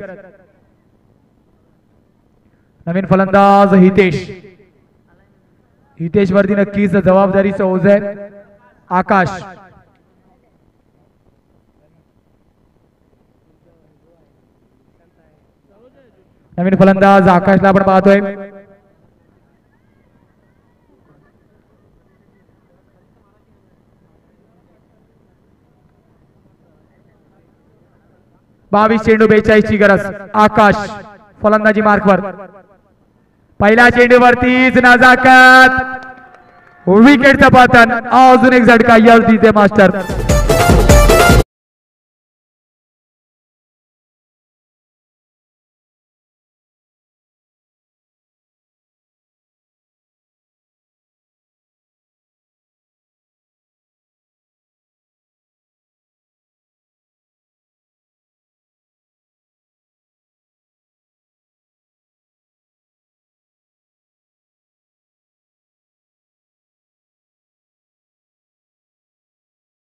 नवीन फलंदाज हितेश वरती नक्कीच जबाबदारीचं ओझ आहे. आकाश. नवीन फलंदाज आकाशला आपण पाहतोय. बावीस चेंडू 42 ची गरज. आकाश फलंदाजी मार्कवर. पहिल्या चेंडूवरतीच नजाकत, विकेटचं पतन. अजून एक झटका यश डीजे मास्टर.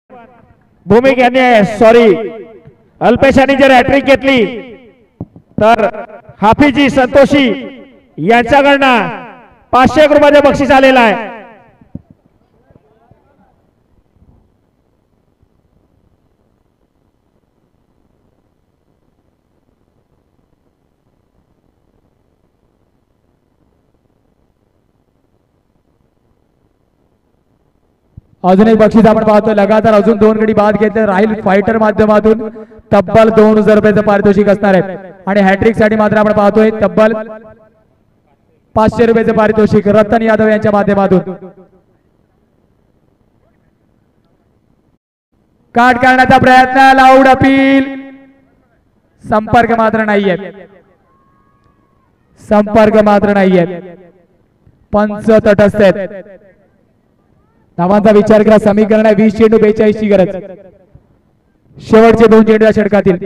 भूमिक यांनी सॉरी अल्पेशाने जर हॅट्रिक घेतली तर हाफिजी संतोषी यांच्याकडनं 500 रुपयाचे बक्षीस आलेलं आहे. अजून एक बक्षीस आपण पाहतोय लगातार अजून 2 गडी बाद घेतले राहील फायटर माध्यमातून तब्बल 2000 रुपयाचं पारितोषिक असणार आहे आणि हॅट्रिक साठी मात्र आपण पाहतोय तब्बल 500 रुपयाचं पारितोषिक रतन यादव यांच्या माध्यमातून. काट करण्याचा प्रयत्न लाऊड अपील संपर्क मात्र नाहीये पंच तटस्थ आहेत. धावांचा विचार करा समीकरण आहे 20 चेंडू 42 ची गरज शेवटचे 2 चेंडू या षटकातील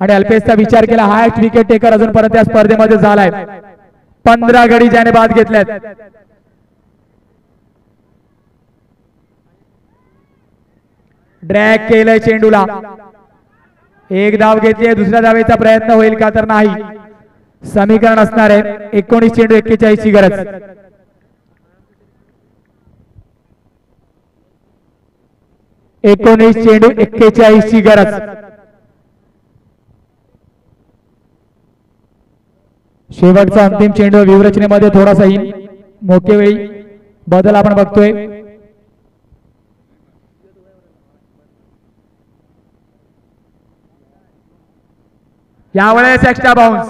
आणि अल्पेशचा विचार केला हायस्ट विकेट टेकर अजूनपर्यंत या स्पर्धेमध्ये झालाय 15 गडी ज्याने बाद घेतल्यात. ड्रॅग केलंय चेंडूला एक धाव घेतली दुसऱ्या धावेचा प्रयत्न होईल का तर नाही. समीकरण असणार आहे 19 चेंडू 41 ची गरज. चेंडू 41 ची गरज. शेवटचा अंतिम चेंडू व्यूहरचनेमध्ये थोडासा मोठे वेळी बदल आपण बघतोय. यावेळेस एक्स्ट्रा बाउन्स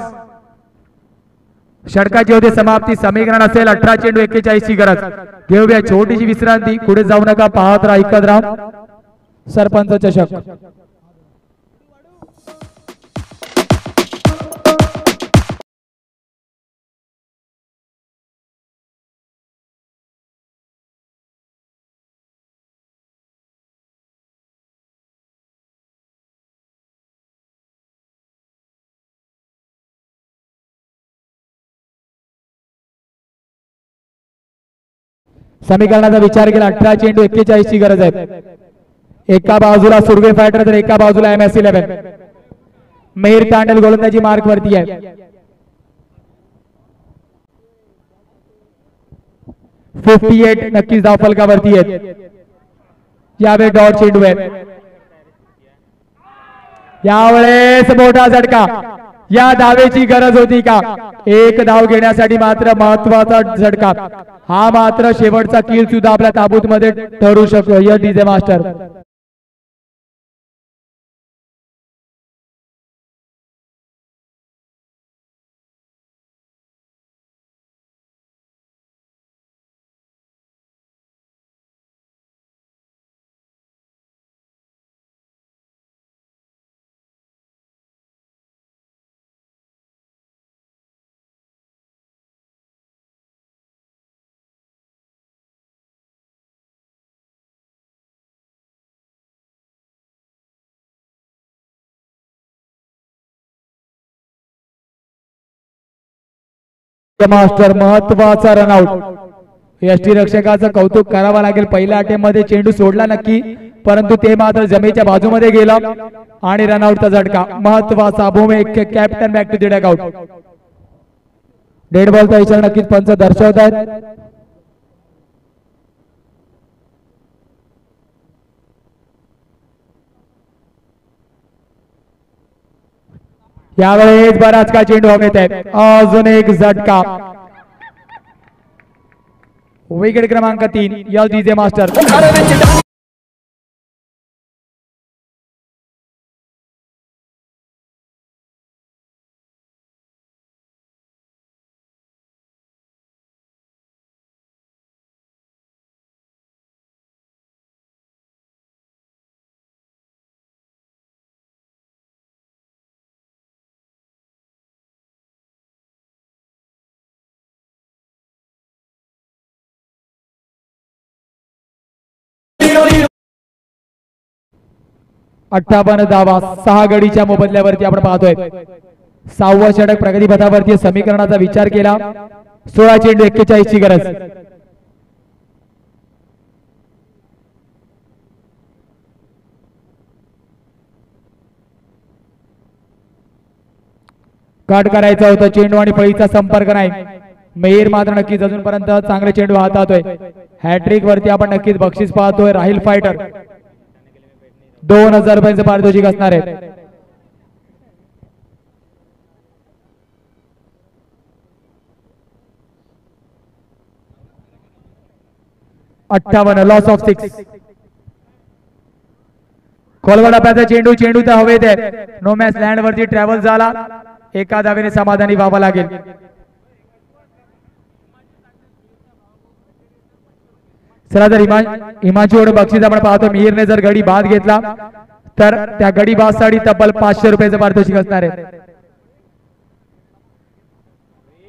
षटकाची होते समाप्ती. समीकरण असेल 18 चेंडू 41 ची गरज. घेऊया छोटीशी विश्रांती. पुढे जाऊ नका पाहत राहा ऐकत राहा सरपंच चषक. समीकरणाचा विचार केला 18 चेंडू 41 ची गरज आहे. एका बाजूला सुरवे फायटर तर एका बाजूला MS11. मेहर तांडल गोलंदाजी मार्क वरती आहे. 58 नक्कीच धाव फलकावरती आहेत. यावेळी डॉट चेंडू आहे. यावेळेस मोठा झटका. या धावेची गरज होती का? एक धाव घेण्यासाठी मात्र महत्वाचा झटका. हा मात्र शेवटचा किल सुद्धा आपल्या ताबूत मध्ये ठरू शकतो. या डीजे मास्टर मास्टर महत्वाचा रनआउट. यष्टी रक्षकाचं कौतुक करावं लागेल. पहिल्या अटेम्प्टमध्ये चेंडू सोडला नक्की परंतु ते मात्र जमेच्या बाजूमध्ये गेलं आणि रनआउटचा झटका महत्वाचा. Bhumi captain back to the dugout. Dead बॉलचा इशारा नक्कीच पंच दर्शवत आहेत. यावेळेस बराच का चेंडू हवेत आहे. अजून एक झटका. विकेट क्रमांक 3 यस डीजे मास्टर. अठ्ठावन्न धावा 6 गडीच्या मोबदल्यावरती आपण पाहतोय. 6वा षटक प्रगतीपथावरती. समीकरणाचा विचार केला 16 चेंडू 41 ची गरज. कट करायचं होतं चेंडू आणि फळीचा संपर्क नाही. मेहीर मात्र नक्कीच अजूनपर्यंत चांगले चेंडू हाताळतोय. हॅट्रिक वरती आपण नक्कीच बक्षीस पाहतोय. राहिल फायटर 2000 रुपयांचं पारितोषिक असणार आहे. 58 लॉस ऑफ 6. खोलगड आपल्याचा चेंडू तर हवेत आहे. नो मॅच लँड वरती ट्रॅव्हल झाला. एका धावेने समाधानी व्हावं लागेल. चला जर हिमांशूकडे बक्षीस आपण पाहतो. मिहीरने जर गडी बाद घेतला तर त्या गडी बादसाठी तब्बल 500 रुपयाचं पारितोषिक असणार आहे.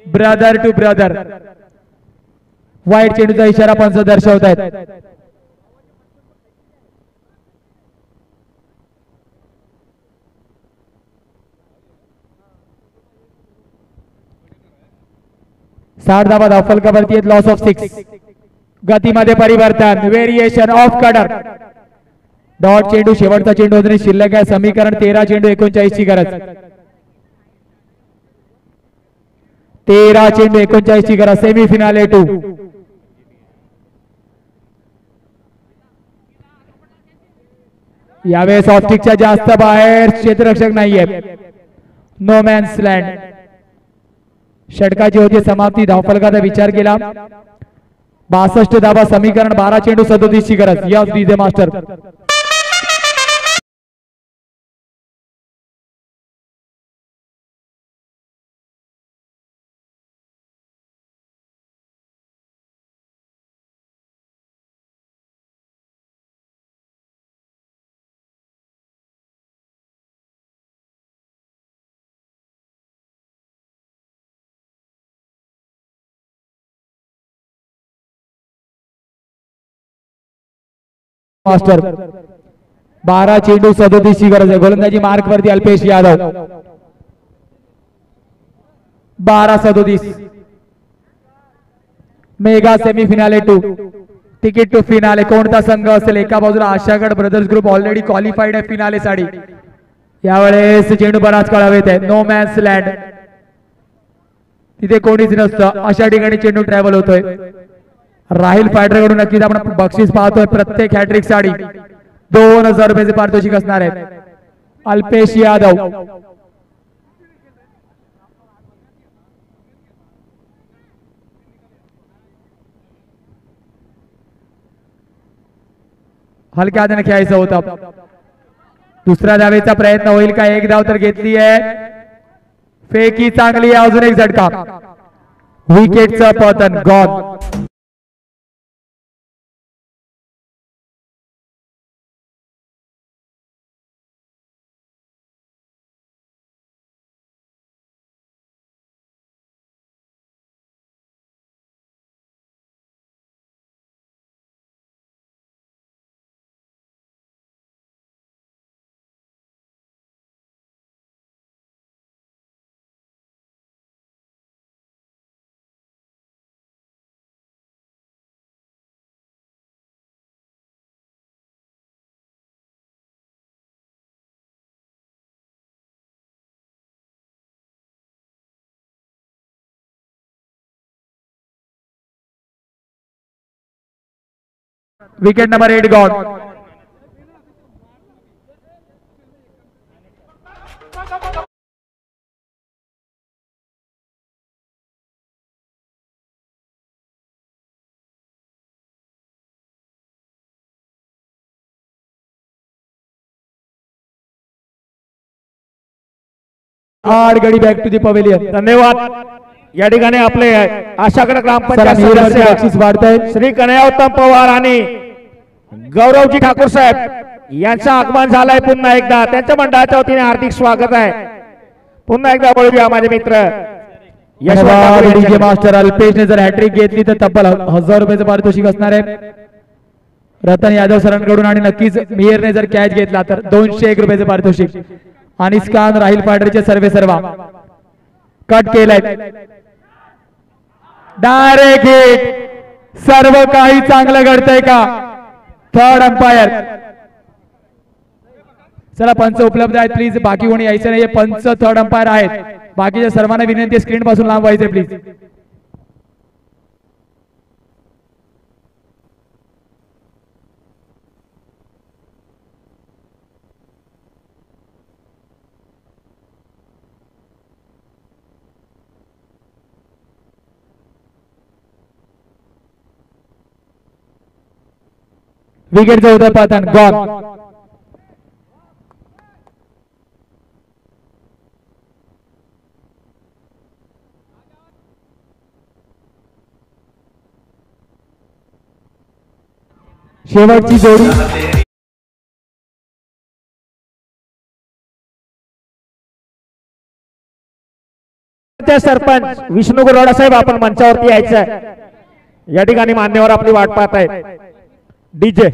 ब्रदर टू ब्रदर वाईट चेंडूचा इशारा पंच दर्शवत आहेत. साठ धावा धावफलकावरती आहेत. Loss of 6. गतीमध्ये परिवर्तन. Variation of कडर. डॉट चेंडू शेवटचा चेंडू अजूनही शिल्लक आहे. समीकरण 13 चेंडू 39 ची गरज. 13 चेंडू 39 ची गरज. सेमीफिनाले 2. यावेळेस ऑप्टिकच्या जास्त बाहेर. क्षेत्ररक्षक नाहीये. No man's land. षटकाची होती समाप्ती. धावफलकाचा विचार केला. 62 धावा. समीकरण 12 चेंडू 37 ची गरज. Yes DJ master. मास्टर 12 चेंडू 37 ची गरज आहे. गोलंदाजी मार्क वरती Alpesh Yadav. 12-37. Mega semifinale 2. Ticket to finale. कोणता संघ असेल? एका बाजूला Ashagad brothers group already qualified आहे फिनाले साठी. यावेळेस चेंडू बराच काळ हवेत आहे. No man's land. तिथे कोणीच नसतं अशा ठिकाणी चेंडू ट्रॅव्हल होतोय. राहिल फायटर कडून नक्कीच आपण बक्षीस पाहतोय. प्रत्येक हॅट्रिक साठी 2000 रुपयाचे पारितोषिक असणार आहे. अल्पेश यादव. हलक्या हाताने खेळायचं होतं. दुसऱ्या धावेचा प्रयत्न होईल का? एक धाव तर घेतली आहे. फेकी चांगली आहे. अजून एक झटका. विकेटचं पतन. गॉन. Wicket number 8 gone. आठ गडी बॅक टू दी पवेलियन. धन्यवाद. या ठिकाणी आपले आशागड ग्रामपंचायत सदस्य बक्षीस वाढतायत. श्री कन्हैया पवार आणि गौरवजी ठाकूर साहेब यांचं आगमन झालंय. पुन्हा एकदा त्यांच्या मंडळाच्या वतीने हार्दिक स्वागत आहे. पुन्हा एकदा बोलूया माझे मित्र डीजे मास्टर. अल्पेशने जर हॅट्रिक घेतली तर तब्बल 1000 रुपयाचं पारितोषिक असणार आहे रतन यादव सरांकडून. आणि नक्कीच मिहीरने जर कॅच घेतला तर 201 रुपयाचं पारितोषिक. अनिस खान राहिल फायटरचे सर्वेसर्वा. कट केलाय. Direct hit. सर्व काही चांगलं घडतंय का? Third umpire. चला पंच उपलब्ध आहेत. प्लीज बाकी कोणी यायचं नाहीये. पंच थर्ड अंपायर आहेत. बाकीच्या सर्वांना विनंती स्क्रीन पासून लांब व्हायचे प्लीज. विकेटचं होतं पतन गॉन. शेवटची जोडी सरपंच विष्णू गोरोडा साहेब आपण मंचावरती यायचं आहे. या ठिकाणी मान्यवर आपली वाट पाहत आहेत. डीजे